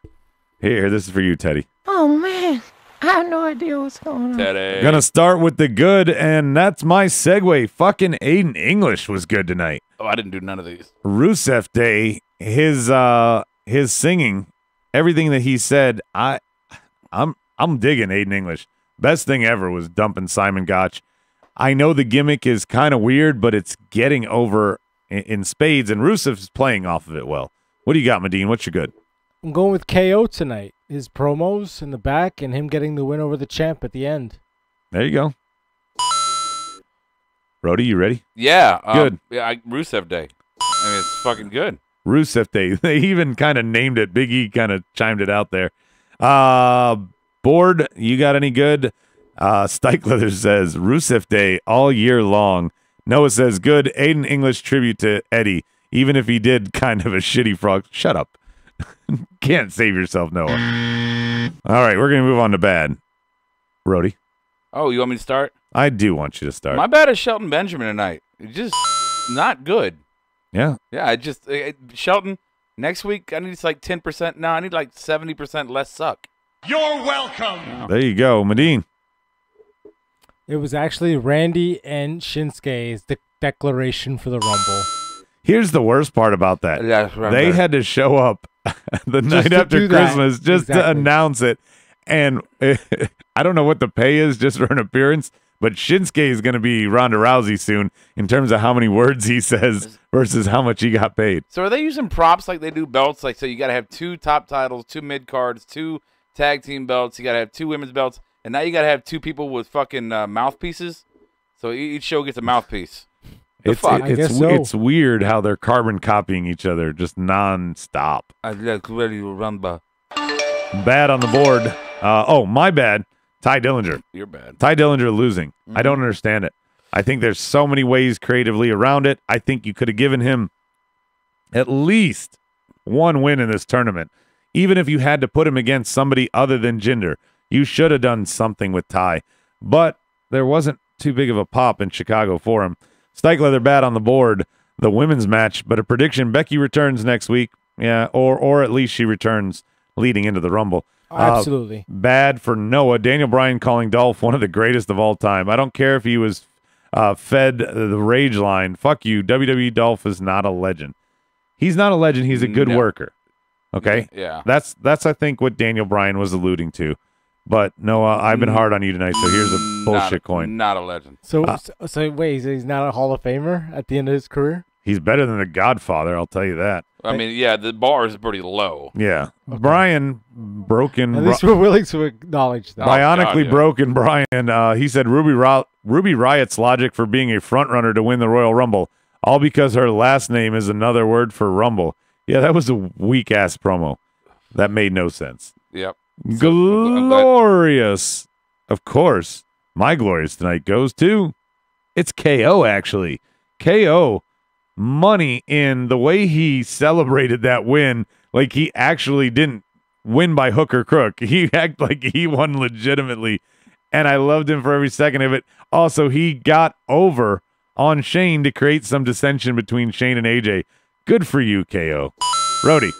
[SPEAKER 3] Here, this is for you, Teddy.
[SPEAKER 2] Oh, man. I have no idea what's going on.
[SPEAKER 4] Teddy.
[SPEAKER 3] Gonna start with the good, and that's my segue. Fucking Aiden English was good tonight.
[SPEAKER 4] Oh, I didn't do none of these.
[SPEAKER 3] Rusev Day, his singing, everything that he said, I'm digging Aiden English. Best thing ever was dumping Simon Gotch. I know the gimmick is kind of weird, but it's getting over in spades, and Rusev's playing off of it well. What do you got, Medine? What's your good?
[SPEAKER 5] I'm going with KO tonight. His promos in the back and him getting the win over the champ at the end.
[SPEAKER 3] There you go. Roadie, you ready?
[SPEAKER 4] Yeah.
[SPEAKER 3] Good.
[SPEAKER 4] Yeah, Rusev Day. I mean, it's fucking good.
[SPEAKER 3] Rusev Day. They even kind of named it. Big E kind of chimed it out there. Board, you got any good? Stykeleather says, Rusev Day all year long. Noah says, good Aiden English tribute to Eddie, even if he did kind of a shitty frog. Shut up. Can't save yourself, Noah. All right, we're going to move on to bad. Roadie.
[SPEAKER 4] Oh, you want me to start?
[SPEAKER 3] I do want you to start.
[SPEAKER 4] My bad is Shelton Benjamin tonight. It's just not good.
[SPEAKER 3] Yeah.
[SPEAKER 4] Yeah, Shelton, next week I need like 10%. No, I need like 70% less suck.
[SPEAKER 1] You're welcome.
[SPEAKER 3] There you go, Medine.
[SPEAKER 5] It was actually Randy and Shinsuke's declaration for the Rumble.
[SPEAKER 3] Here's the worst part about that. They had to show up the night after Christmas just to announce it. And I don't know what the pay is just for an appearance, but Shinsuke is going to be Ronda Rousey soon in terms of how many words he says versus how much he got paid.
[SPEAKER 4] So are they using props like they do belts? Like, so you got to have 2 top titles, 2 mid cards, 2 tag team belts. You got to have 2 women's belts. And now you got to have 2 people with fucking mouthpieces. So each show gets a mouthpiece.
[SPEAKER 3] It's weird how they're carbon copying each other just nonstop. Bad on the board. My bad. Ty Dillinger.
[SPEAKER 4] You're bad.
[SPEAKER 3] Ty Dillinger losing. Mm-hmm. I don't understand it. I think there's so many ways creatively around it. I think you could have given him at least 1 win in this tournament. Even if you had to put him against somebody other than Jinder, you should have done something with Ty. But there wasn't too big of a pop in Chicago for him. Stike Leather bad on the board, the women's match, but a prediction, Becky returns next week. Yeah, or at least she returns leading into the Rumble.
[SPEAKER 5] Absolutely.
[SPEAKER 3] Bad for Noah. Daniel Bryan calling Dolph one of the greatest of all time. I don't care if he was fed the rage line. Fuck you. WWE Dolph is not a legend. He's not a legend. He's a good worker. Okay?
[SPEAKER 4] Yeah.
[SPEAKER 3] That's I think what Daniel Bryan was alluding to. But Noah, I've been hard on you tonight, so here's a bullshit coin.
[SPEAKER 4] Not a legend.
[SPEAKER 5] So wait, he's not a Hall of Famer at the end of his career?
[SPEAKER 3] He's better than the Godfather, I'll tell you that.
[SPEAKER 4] I mean, yeah, the bar is pretty low.
[SPEAKER 3] Yeah. Okay. Brian broken.
[SPEAKER 5] At least we're willing to acknowledge that.
[SPEAKER 3] Bionically broken Brian. He said Ruby Riot's logic for being a front runner to win the Royal Rumble, all because her last name is another word for Rumble. Yeah, that was a weak ass promo. That made no sense.
[SPEAKER 4] Yep.
[SPEAKER 3] Glorious. Of course. My glorious tonight goes to, it's KO actually. KO. Money in the way he celebrated that win, like he actually didn't win by hook or crook. He acted like he won legitimately, and I loved him for every second of it. Also, he got over on Shane to create some dissension between Shane and AJ. Good for you, KO. Roadie.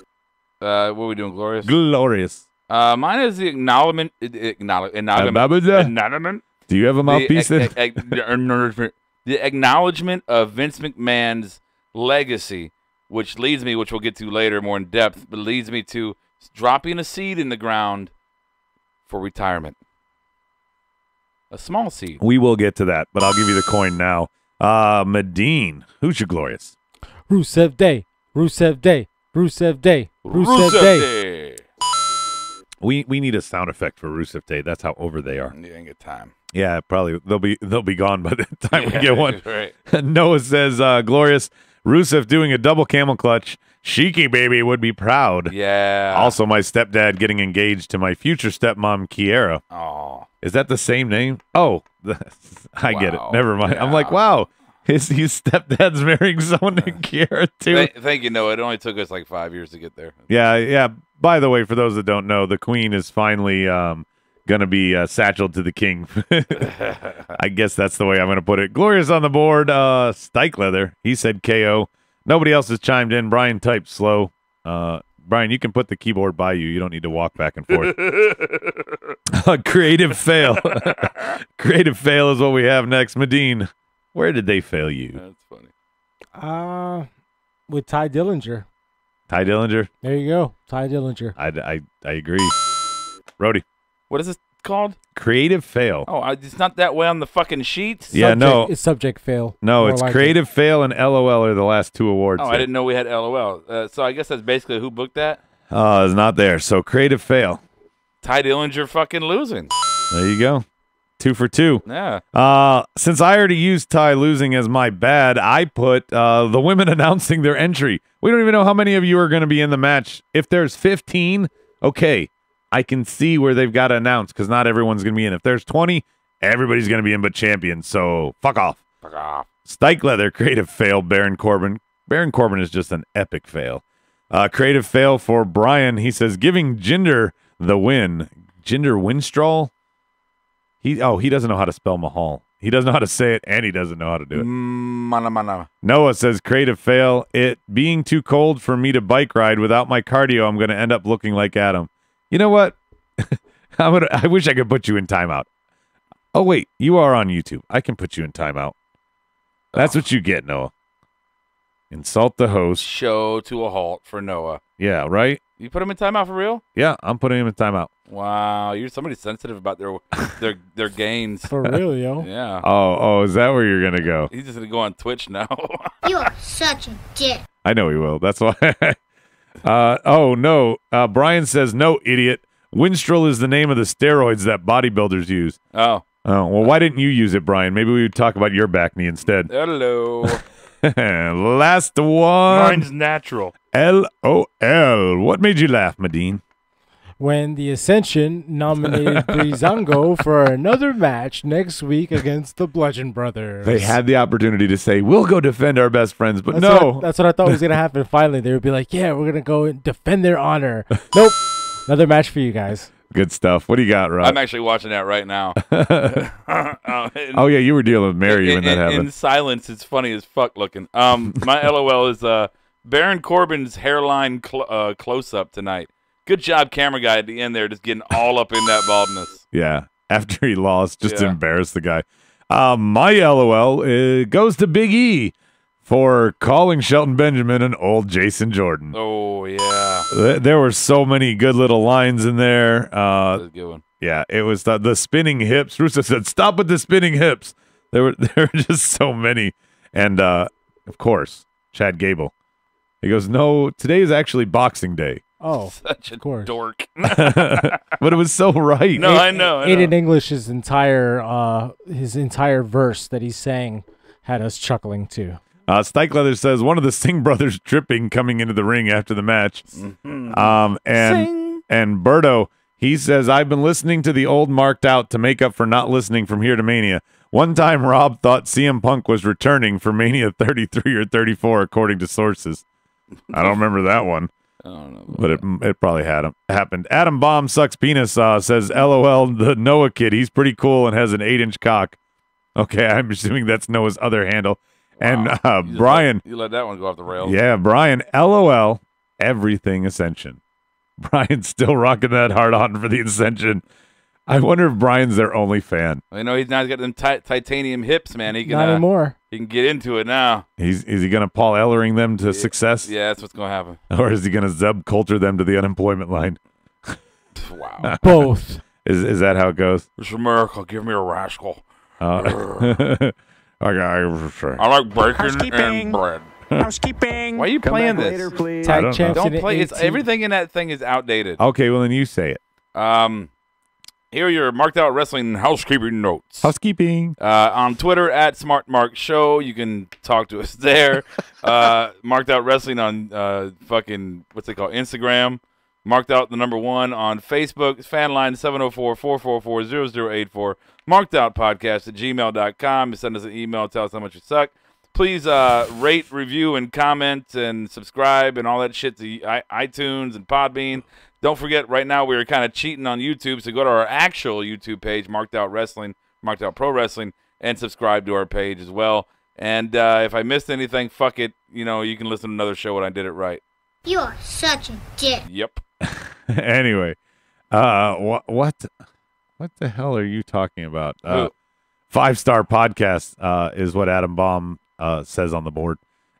[SPEAKER 4] What are we doing, Glorious?
[SPEAKER 3] Glorious.
[SPEAKER 4] Mine is the acknowledgement. Acknowledgement.
[SPEAKER 3] Do you have a mouthpiece?
[SPEAKER 4] The acknowledgement of Vince McMahon's legacy, which we'll get to later more in depth, but leads me to dropping a seed in the ground for retirement. A small seed.
[SPEAKER 3] We will get to that, but I'll give you the coin now. Medine, who's your glorious?
[SPEAKER 5] Rusev Day. Rusev Day. Rusev Day. Rusev Day.
[SPEAKER 3] We need a sound effect for Rusev Day. That's how over they are.
[SPEAKER 4] You ain't get time.
[SPEAKER 3] Yeah, probably they'll be gone by the time we get one.
[SPEAKER 4] Right.
[SPEAKER 3] Noah says, glorious. Rusev doing a double camel clutch. Sheiky baby would be proud.
[SPEAKER 4] Yeah.
[SPEAKER 3] Also, my stepdad getting engaged to my future stepmom, Kiera.
[SPEAKER 4] Oh.
[SPEAKER 3] Is that the same name? Oh, I get it. Never mind.
[SPEAKER 4] Yeah.
[SPEAKER 3] I'm like, wow, his stepdad's marrying someone named Kiera too.
[SPEAKER 4] Thank you, Noah. It only took us like 5 years to get there.
[SPEAKER 3] Yeah. By the way, for those that don't know, the queen is finally going to be satcheled to the king. I guess that's the way I'm going to put it. Glorious on the board. Stike Leather. He said KO. Nobody else has chimed in. Brian typed slow. Brian, you can put the keyboard by you. You don't need to walk back and forth. Creative fail. Creative fail is what we have next. Medine, where did they fail you?
[SPEAKER 4] That's funny.
[SPEAKER 5] With Ty Dillinger.
[SPEAKER 3] Ty Dillinger?
[SPEAKER 5] There you go. Ty Dillinger.
[SPEAKER 3] I agree. Roadie.
[SPEAKER 4] What is this called?
[SPEAKER 3] Creative fail.
[SPEAKER 4] Oh, it's not that way on the fucking sheets?
[SPEAKER 3] Yeah, no.
[SPEAKER 5] It's subject fail.
[SPEAKER 3] No, it's creative fail and LOL are the last two awards.
[SPEAKER 4] Oh, I didn't know we had LOL. So I guess that's basically who booked that?
[SPEAKER 3] It's not there. So creative fail.
[SPEAKER 4] Ty Dillinger fucking losing.
[SPEAKER 3] There you go. 2 for 2.
[SPEAKER 4] Yeah.
[SPEAKER 3] Since I already used Ty losing as my bad, I put the women announcing their entry. We don't even know how many of you are going to be in the match. If there's 15, okay, I can see where they've got to announce because not everyone's going to be in. If there's 20, everybody's going to be in but champions. So fuck off.
[SPEAKER 4] Fuck off.
[SPEAKER 3] Stike Leather, creative fail, Baron Corbin. Baron Corbin is just an epic fail. Creative fail for Brian. He says, giving Jinder the win. Jinder Winstrol? He doesn't know how to spell Mahal. He doesn't know how to say it, and he doesn't know how to do it.
[SPEAKER 4] Mana.
[SPEAKER 3] Noah says, creative fail. It being too cold for me to bike ride without my cardio, I'm going to end up looking like Adam. You know what? I wish I could put you in timeout. Oh, wait. You are on YouTube. I can put you in timeout. That's what you get, Noah. Insult the host.
[SPEAKER 4] Show to a halt for Noah.
[SPEAKER 3] Yeah, right?
[SPEAKER 4] You put him in timeout for real?
[SPEAKER 3] Yeah, I'm putting him in timeout.
[SPEAKER 4] Wow, you're somebody sensitive about their gains.
[SPEAKER 5] For real, yo.
[SPEAKER 4] Yeah.
[SPEAKER 3] Oh, is that where you're gonna go?
[SPEAKER 4] He's just gonna go on Twitch now.
[SPEAKER 7] You are such a dick.
[SPEAKER 3] I know he will. That's why. Oh no. Brian says no, idiot. Winstrol is the name of the steroids that bodybuilders use.
[SPEAKER 4] Oh.
[SPEAKER 3] Oh well, why didn't you use it, Brian? Maybe we would talk about your back knee instead.
[SPEAKER 4] Hello.
[SPEAKER 3] Last one.
[SPEAKER 4] Mine's natural.
[SPEAKER 3] LOL. What made you laugh, Medine?
[SPEAKER 5] When the Ascension nominated Breezango for another match next week against the Bludgeon Brothers.
[SPEAKER 3] They had the opportunity to say, we'll go defend our best friends, but
[SPEAKER 5] that's what I thought was going to happen finally. They would be like, yeah, we're going to go and defend their honor. Nope. Another match for you guys.
[SPEAKER 3] Good stuff. What do you got, Rob?
[SPEAKER 4] I'm actually watching that right now.
[SPEAKER 3] Oh yeah, you were dealing with Mary when that happened.
[SPEAKER 4] In silence, it's funny as fuck looking. My LOL is Baron Corbin's hairline close up tonight. Good job, camera guy at the end there, just getting all up in that baldness.
[SPEAKER 3] Yeah, after he lost, just to embarrass the guy. My LOL goes to Big E for calling Shelton Benjamin an old Jason Jordan.
[SPEAKER 4] Oh yeah,
[SPEAKER 3] there were so many good little lines in there.
[SPEAKER 4] That's a good one.
[SPEAKER 3] Yeah, it was the spinning hips. Russo said, "Stop with the spinning hips." There were just so many, and of course, Chad Gable. He goes, "No, today is actually Boxing Day."
[SPEAKER 5] Oh,
[SPEAKER 4] Such a dork.
[SPEAKER 3] But it was so right.
[SPEAKER 4] No, I know.
[SPEAKER 5] Aiden English's entire verse that he sang had us chuckling too.
[SPEAKER 3] Stike Leather says one of the Singh brothers tripping coming into the ring after the match.
[SPEAKER 4] Mm-hmm.
[SPEAKER 3] And Berto, he says, I've been listening to the old Marked Out to make up for not listening from here to Mania. One time Rob thought CM Punk was returning for Mania 33 or 34, according to sources. I don't remember that one.
[SPEAKER 4] I don't know.
[SPEAKER 3] But it probably happened. Adam Bomb Sucks Penis says, LOL, the Noah kid. He's pretty cool and has an 8-inch cock. Okay, I'm assuming that's Noah's other handle.
[SPEAKER 4] Wow.
[SPEAKER 3] And Brian.
[SPEAKER 4] You let that one go off the rails.
[SPEAKER 3] Yeah, Brian, LOL, everything Ascension. Brian's still rocking that hard on for the Ascension. I wonder if Brian's their only fan.
[SPEAKER 4] I know he's now got them titanium hips, man. He can,
[SPEAKER 5] Not anymore.
[SPEAKER 4] He can get into it now.
[SPEAKER 3] Is he going to Paul Ellering them to success?
[SPEAKER 4] Yeah, that's what's going to happen.
[SPEAKER 3] Or is he going to Zeb Coulter them to the unemployment line?
[SPEAKER 4] Wow.
[SPEAKER 5] Both.
[SPEAKER 3] Is that how it goes?
[SPEAKER 4] It's America. Give me a rascal.
[SPEAKER 3] Okay,
[SPEAKER 4] I like bacon and bread.
[SPEAKER 6] Housekeeping.
[SPEAKER 4] Why are you playing this?
[SPEAKER 6] Later, please.
[SPEAKER 3] I
[SPEAKER 5] Tag
[SPEAKER 3] don't
[SPEAKER 5] champs
[SPEAKER 3] know.
[SPEAKER 5] in
[SPEAKER 4] Don't play. It's
[SPEAKER 5] 18.
[SPEAKER 4] everything in that thing is outdated.
[SPEAKER 3] Okay, well then you say it.
[SPEAKER 4] Here are your Marked Out Wrestling housekeeping notes.
[SPEAKER 3] Housekeeping.
[SPEAKER 4] On Twitter at SmartMarkShow, you can talk to us there. Marked Out Wrestling on fucking what's it called, Instagram. Marked Out the #1 on Facebook. Fan line 704-444-0084. Marked Out Podcast at gmail.com. Send us an email. Tell us how much you suck. Please rate, review, and comment, and subscribe, and all that shit to iTunes and Podbean. Don't forget, right now we're kind of cheating on YouTube, so go to our actual YouTube page, Marked Out Wrestling, Marked Out Pro Wrestling, and subscribe to our page as well. And if I missed anything, fuck it. You know, you can listen to another show when I did it right.
[SPEAKER 7] You are such a dick.
[SPEAKER 4] Yep.
[SPEAKER 3] Anyway, what the hell are you talking about? 5-star podcast is what Adam Baum says on the board.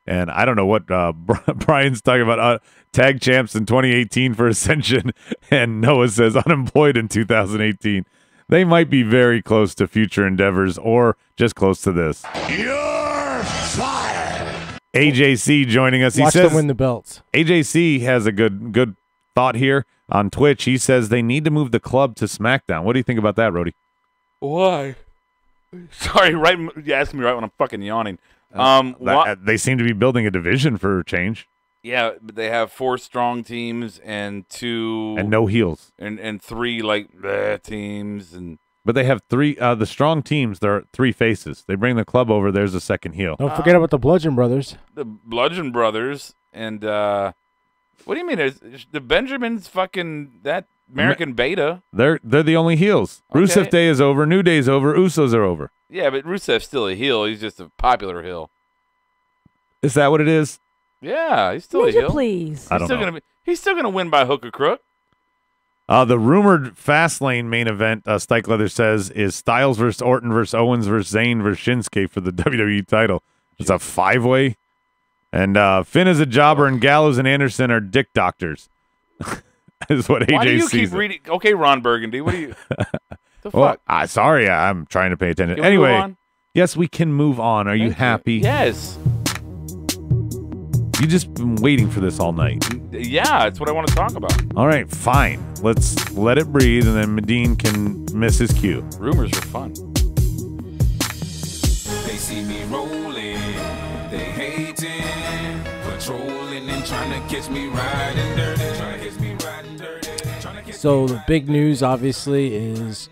[SPEAKER 3] And I don't know what Brian's talking about. Tag champs in 2018 for Ascension, and Noah says unemployed in 2018. They might be very close to future endeavors or just close to this.
[SPEAKER 1] You're fired.
[SPEAKER 3] AJC joining us. He
[SPEAKER 5] Watch
[SPEAKER 3] says
[SPEAKER 5] them win the belts.
[SPEAKER 3] AJC has a good thought here on Twitch. He says they need to move the club to SmackDown. What do you think about that, Roadie?
[SPEAKER 4] Why? Sorry, you asked me right when I'm fucking yawning.
[SPEAKER 3] They seem to be building a division for a change.
[SPEAKER 4] Yeah, but they have 4 strong teams and 2
[SPEAKER 3] And no heels.
[SPEAKER 4] and 3 like teams and.
[SPEAKER 3] But they have 3 the strong teams, there are 3 faces. They bring the club over, there's a second heel.
[SPEAKER 5] Don't forget about the Bludgeon Brothers.
[SPEAKER 4] The Bludgeon Brothers and what do you mean? The Benjamins fucking that American Beta.
[SPEAKER 3] They're the only heels.
[SPEAKER 4] Okay.
[SPEAKER 3] Rusev Day is over, New Day's over, Usos are over.
[SPEAKER 4] Yeah, but Rusev's still a heel. He's just a popular heel.
[SPEAKER 3] Is that what it is?
[SPEAKER 4] Yeah, he's still
[SPEAKER 2] Would
[SPEAKER 4] a
[SPEAKER 2] you
[SPEAKER 4] heel.
[SPEAKER 2] please?
[SPEAKER 3] I don't know.
[SPEAKER 4] He's still gonna win by hook or crook.
[SPEAKER 3] The rumored Fastlane main event, Stike Leather says, is Styles versus Orton versus Owens versus Zayn versus Shinsuke for the WWE title. It's a 5-way. And Finn is a jobber, and Gallows and Anderson are dick doctors. Is what AJ
[SPEAKER 4] Why do you
[SPEAKER 3] sees
[SPEAKER 4] keep reading? Okay, Ron Burgundy, what do you? The
[SPEAKER 3] Well,
[SPEAKER 4] fuck?
[SPEAKER 3] sorry, I'm trying to pay attention.
[SPEAKER 4] Can we
[SPEAKER 3] Anyway,
[SPEAKER 4] move on?
[SPEAKER 3] yes, we can move on. Are you
[SPEAKER 4] Thank
[SPEAKER 3] happy?
[SPEAKER 4] Yes.
[SPEAKER 3] You just been waiting for this all night.
[SPEAKER 4] Yeah, that's what I want to talk about.
[SPEAKER 3] All right, fine. Let's let it breathe, and then Medine can miss his cue.
[SPEAKER 4] Rumors are fun.
[SPEAKER 9] They see me rolling, they hating, patrolling and trying to catch me riding dirty.
[SPEAKER 5] So the big news, obviously, is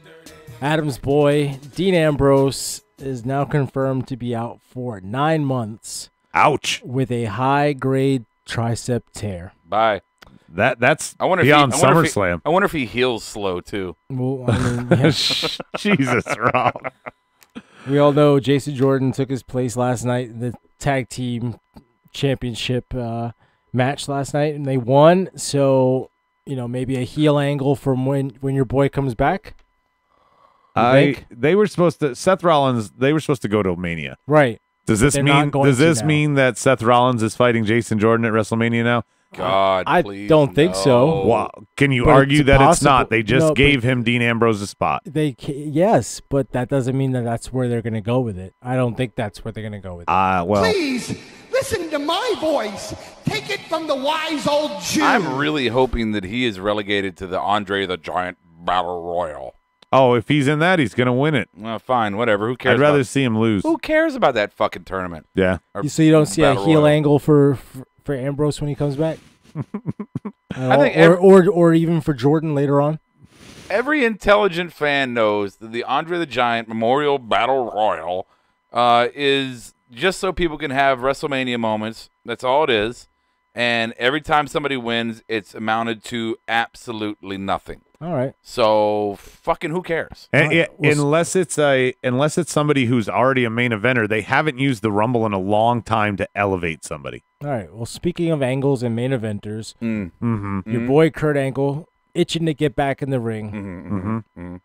[SPEAKER 5] Adam's boy, Dean Ambrose, is now confirmed to be out for 9 months
[SPEAKER 3] Ouch.
[SPEAKER 5] with a high-grade tricep tear.
[SPEAKER 4] Bye.
[SPEAKER 3] That's
[SPEAKER 4] I wonder
[SPEAKER 3] beyond
[SPEAKER 4] if he,
[SPEAKER 3] SummerSlam.
[SPEAKER 4] I wonder if he heals slow too.
[SPEAKER 5] Well, I mean, yeah.
[SPEAKER 3] Jesus, Rob.
[SPEAKER 5] We all know Jason Jordan took his place last night in the tag team championship match last night, and they won. So, maybe a heel angle from when your boy comes back.
[SPEAKER 3] They were supposed to Seth Rollins. They were supposed to go to Mania.
[SPEAKER 5] Right.
[SPEAKER 3] Does this mean that Seth Rollins is fighting Jason Jordan at WrestleMania now?
[SPEAKER 4] God,
[SPEAKER 5] I
[SPEAKER 4] please,
[SPEAKER 5] don't think so.
[SPEAKER 3] Wow. Can you
[SPEAKER 5] But
[SPEAKER 3] argue
[SPEAKER 5] it's
[SPEAKER 3] that it's
[SPEAKER 5] possible.
[SPEAKER 3] not? They just
[SPEAKER 5] No,
[SPEAKER 3] gave him Dean Ambrose a spot.
[SPEAKER 5] Yes, but that doesn't mean that that's where they're going to go with it. I don't think that's where they're going to go with it.
[SPEAKER 3] Well,
[SPEAKER 10] Please, listen to my voice. Take it from the wise old Jew.
[SPEAKER 4] I'm really hoping that he is relegated to the Andre the Giant Battle Royal.
[SPEAKER 3] oh, if he's in that, he's going to win it.
[SPEAKER 4] Well, fine, whatever. Who cares?
[SPEAKER 3] I'd rather see him lose.
[SPEAKER 4] Who cares about that fucking tournament?
[SPEAKER 3] Yeah.
[SPEAKER 4] Or
[SPEAKER 5] So you don't see a
[SPEAKER 4] Battle
[SPEAKER 5] heel
[SPEAKER 4] Royal.
[SPEAKER 5] angle for Ambrose when he comes back?
[SPEAKER 4] I think
[SPEAKER 5] or even for Jordan later on?
[SPEAKER 4] Every intelligent fan knows that the Andre the Giant Memorial Battle Royal is just so people can have WrestleMania moments. That's all it is. And every time somebody wins, it's amounted to absolutely nothing.
[SPEAKER 5] All right.
[SPEAKER 4] So fucking who cares?
[SPEAKER 3] And,
[SPEAKER 5] All right.
[SPEAKER 3] unless it's somebody who's already a main eventer, they haven't used the Rumble in a long time to elevate somebody.
[SPEAKER 5] All right. Well, speaking of angles and main eventers,
[SPEAKER 3] Mm-hmm.
[SPEAKER 5] your boy Kurt Angle itching to get back in the ring.
[SPEAKER 3] Mm-hmm.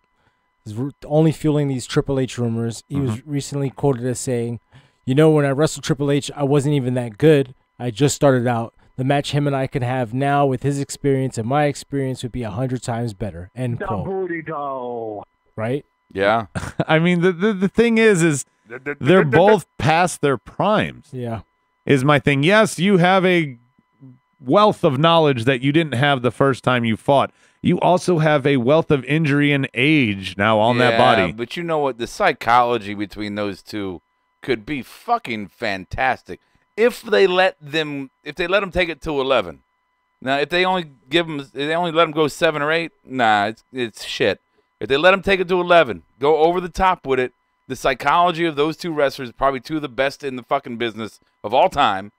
[SPEAKER 5] Is only fueling these Triple H rumors. He was recently quoted as saying, when I wrestled Triple H, I wasn't even that good. I just started out. The match him and I can have now with his experience and my experience would be 100 times better. End quote. Right?
[SPEAKER 4] Yeah.
[SPEAKER 3] I mean, the thing is they're both past their primes.
[SPEAKER 5] Yeah.
[SPEAKER 3] Is my thing. Yes, you have a wealth of knowledge that you didn't have the first time you fought. You also have a wealth of injury and age now on that body.
[SPEAKER 4] But you know what? The psychology between those two could be fucking fantastic if they let them take it to 11. Now, if they only let them go 7 or 8, nah, it's shit. If they let them take it to 11, go over the top with it. The psychology of those two wrestlers, probably two of the best in the fucking business of all time.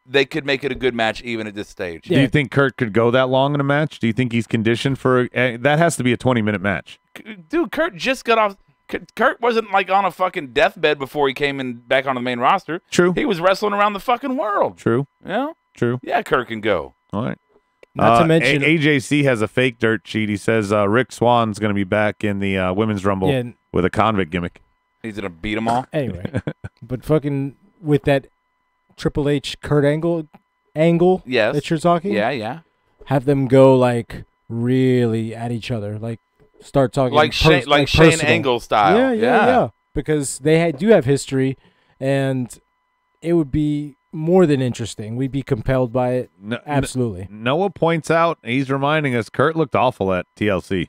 [SPEAKER 4] They could make it a good match even at this stage.
[SPEAKER 3] Do you think Kurt could go that long in a match? Do you think he's conditioned for that has to be a 20-minute match?
[SPEAKER 4] Dude, Kurt just got off. Kurt wasn't like on a fucking deathbed before he came in back on the main roster.
[SPEAKER 3] True.
[SPEAKER 4] He was wrestling around the fucking world.
[SPEAKER 3] True.
[SPEAKER 4] Yeah.
[SPEAKER 3] True.
[SPEAKER 4] Yeah, Kurt can go.
[SPEAKER 3] All right.
[SPEAKER 5] Not to mention
[SPEAKER 3] AJC has a fake dirt sheet. He says Rick Swan's going to be back in the Women's Rumble with a convict gimmick.
[SPEAKER 4] He's going to beat them all.
[SPEAKER 5] Anyway, but fucking with that Triple H Kurt Angle
[SPEAKER 4] Yes.
[SPEAKER 5] that you're talking,
[SPEAKER 4] Yeah.
[SPEAKER 5] have them go like really at each other, like start talking
[SPEAKER 4] Like Shane
[SPEAKER 5] personal.
[SPEAKER 4] Angle style.
[SPEAKER 5] Yeah. Because they do have history, and it would be more than interesting. We'd be compelled by it. Absolutely.
[SPEAKER 3] Noah points out, he's reminding us, Kurt looked awful at TLC.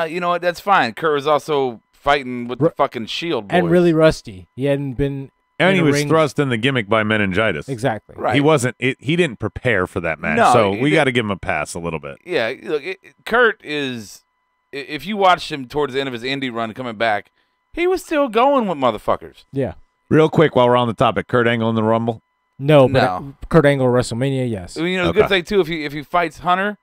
[SPEAKER 4] You know what? That's fine. Kurt was also fighting with the fucking Shield boys.
[SPEAKER 5] And really rusty. He hadn't been.
[SPEAKER 3] And he was
[SPEAKER 5] ring.
[SPEAKER 3] thrust in the gimmick by meningitis.
[SPEAKER 5] Exactly.
[SPEAKER 4] Right.
[SPEAKER 3] He wasn't. He didn't prepare for that match,
[SPEAKER 4] No,
[SPEAKER 3] so we got to give him a pass a little bit.
[SPEAKER 4] Yeah, look, Kurt is. If you watched him towards the end of his indie run coming back, he was still going with motherfuckers.
[SPEAKER 5] Yeah.
[SPEAKER 3] Real quick, while we're on the topip, Kurt Angle in the Rumble.
[SPEAKER 5] No,
[SPEAKER 4] No.
[SPEAKER 5] but Kurt Angle WrestleMania, yes.
[SPEAKER 4] You know, the good thing too, if he fights Hunter,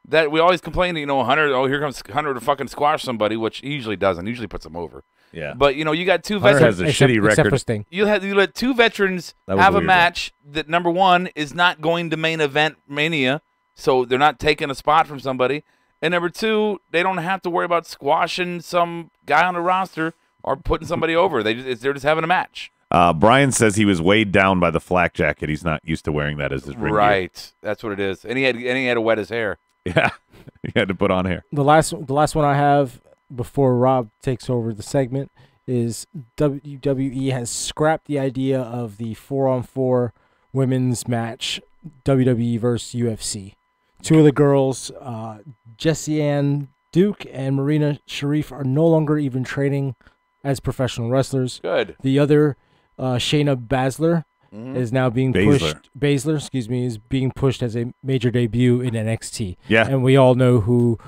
[SPEAKER 4] that we always complain, Hunter. Oh, here comes Hunter to fucking squash somebody, which he usually doesn't. He usually puts him over.
[SPEAKER 3] Yeah.
[SPEAKER 4] But you got two
[SPEAKER 3] Hunter
[SPEAKER 4] veterans.
[SPEAKER 3] has a shitty
[SPEAKER 5] Except
[SPEAKER 3] record.
[SPEAKER 5] for Sting.
[SPEAKER 4] You let two veterans
[SPEAKER 3] That was
[SPEAKER 4] have a
[SPEAKER 3] weird,
[SPEAKER 4] match that number one is not going to main event Mania, so they're not taking a spot from somebody. And number two, they don't have to worry about squashing some guy on the roster or putting somebody over. They're just having a match.
[SPEAKER 3] Brian says he was weighed down by the flak jacket. He's not used to wearing that as his ring gear.
[SPEAKER 4] Right, that's what it is. And he had to wet his hair.
[SPEAKER 3] Yeah, he had to put on hair.
[SPEAKER 5] The last one I have before Rob takes over the segment is WWE has scrapped the idea of the 4-on-4 women's match, WWE versus UFC. Two of the girls, Jessie Ann Duke and Marina Sharif, are no longer even training as professional wrestlers.
[SPEAKER 4] Good.
[SPEAKER 5] The other, Shayna Baszler, is now being pushed. Baszler, is being pushed as a major debut in NXT.
[SPEAKER 3] Yeah.
[SPEAKER 5] And we all know who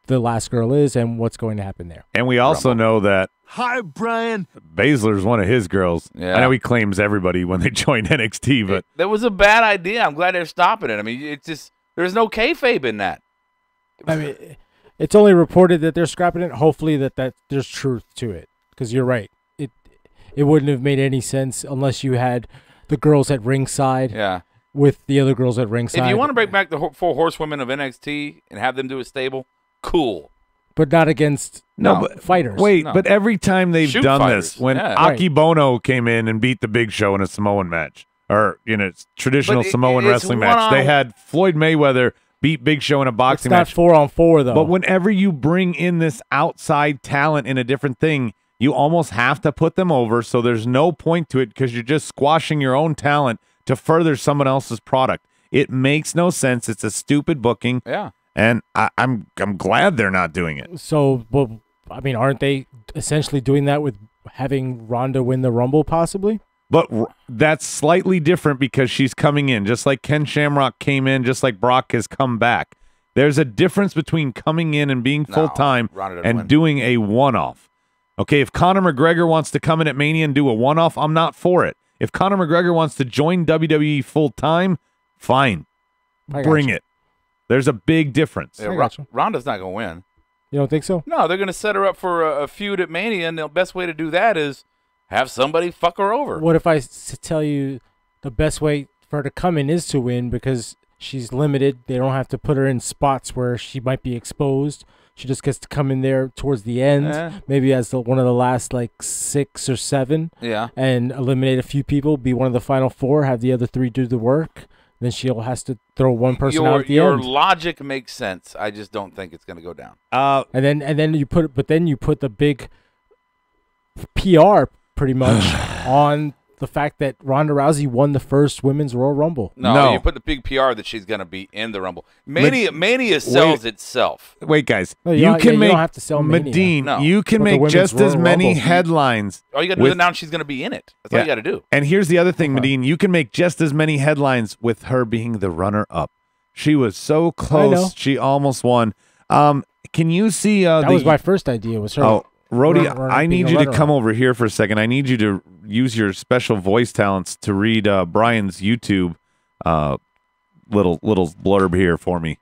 [SPEAKER 5] the last girl is and what's going to happen there.
[SPEAKER 3] And we also know that
[SPEAKER 6] Hi, Brian.
[SPEAKER 3] Baszler's one of his girls.
[SPEAKER 4] Yeah.
[SPEAKER 3] I know he claims everybody when they join NXT, but
[SPEAKER 4] That was a bad idea. I'm glad they're stopping it. I mean, it's just There's no kayfabe in that.
[SPEAKER 5] I mean, it's only reported that they're scrapping it. Hopefully that there's truth to it, because you're right. It wouldn't have made any sense unless you had the girls at ringside.
[SPEAKER 4] Yeah.
[SPEAKER 5] With the other girls at ringside.
[SPEAKER 4] If you want to bring back the 4 horsewomen of NXT and have them do a stable, cool.
[SPEAKER 5] But not against fighters.
[SPEAKER 3] Wait,
[SPEAKER 4] No.
[SPEAKER 3] but every time they've
[SPEAKER 4] Shoot
[SPEAKER 3] done
[SPEAKER 4] fighters.
[SPEAKER 3] this, when
[SPEAKER 4] Yeah.
[SPEAKER 3] Aki Bono came in and beat the Big Show in a Samoan match, or traditional
[SPEAKER 4] But
[SPEAKER 3] Samoan
[SPEAKER 4] it's
[SPEAKER 3] wrestling match, they
[SPEAKER 4] one-on-
[SPEAKER 3] had Floyd Mayweather beat Big Show in a
[SPEAKER 5] It's
[SPEAKER 3] boxing
[SPEAKER 5] not
[SPEAKER 3] match.
[SPEAKER 5] 4-on-4 though.
[SPEAKER 3] But whenever you bring in this outside talent in a different thing, you almost have to put them over, so there's no point to it because you're just squashing your own talent to further someone else's product. It makes no sense. It's a stupid booking.
[SPEAKER 4] Yeah.
[SPEAKER 3] And I'm glad they're not doing it.
[SPEAKER 5] So, well, I mean, aren't they essentially doing that with having Ronda win the Rumble possibly?
[SPEAKER 3] But that's slightly different because she's coming in, just like Ken Shamrock came in, just like Brock has come back. There's a difference between coming in and being full-time
[SPEAKER 4] Ronda doesn't
[SPEAKER 3] and
[SPEAKER 4] win.
[SPEAKER 3] doing a one-off. Okay, if Conor McGregor wants to come in at Mania and do a one-off, I'm not for it. If Conor McGregor wants to join WWE full-time, fine. Bring it. There's a big difference.
[SPEAKER 4] Yeah, Ronda's not going to win.
[SPEAKER 5] You don't think so?
[SPEAKER 4] No, they're going to set her up for a feud at Mania, and the best way to do that is have somebody fuck her over.
[SPEAKER 5] What if I tell you the best way for her to come in is to win because she's limited? They don't have to put her in spots where she might be exposed. She just gets to come in there towards the end, maybe as one of the last 6 or 7, and eliminate a few people, be one of the final 4, have the other 3 do the work. Then she'll has to throw one person out at the
[SPEAKER 4] your
[SPEAKER 5] end.
[SPEAKER 4] Your logic makes sense. I just don't think it's going to go down.
[SPEAKER 5] And then you put the big PR pretty much on the fact that Ronda Rousey won the first Women's Royal Rumble.
[SPEAKER 4] No, you put the big PR that she's going to be in the Rumble. Mania sells itself.
[SPEAKER 3] Wait, guys.
[SPEAKER 5] No,
[SPEAKER 3] you
[SPEAKER 5] don't
[SPEAKER 3] make
[SPEAKER 5] have to sell Mania.
[SPEAKER 3] Medine.
[SPEAKER 4] No.
[SPEAKER 3] You can
[SPEAKER 5] But the
[SPEAKER 3] make
[SPEAKER 5] Women's
[SPEAKER 3] just as
[SPEAKER 5] Royal
[SPEAKER 3] many
[SPEAKER 5] Rumble.
[SPEAKER 3] headlines.
[SPEAKER 4] All you got to do is announce she's going to be in it. That's all you got to do.
[SPEAKER 3] And here's the other thing, Medine. You can make just as many headlines with her being the runner-up. She was so close. She almost won. Can you see?
[SPEAKER 5] That was my first idea. Was her?
[SPEAKER 3] Oh, Roadie, I
[SPEAKER 5] being
[SPEAKER 3] need
[SPEAKER 5] a
[SPEAKER 3] you to
[SPEAKER 5] runner-up.
[SPEAKER 3] come over here for a second. I need you to use your special voice talents to read Brian's YouTube little blurb here for me.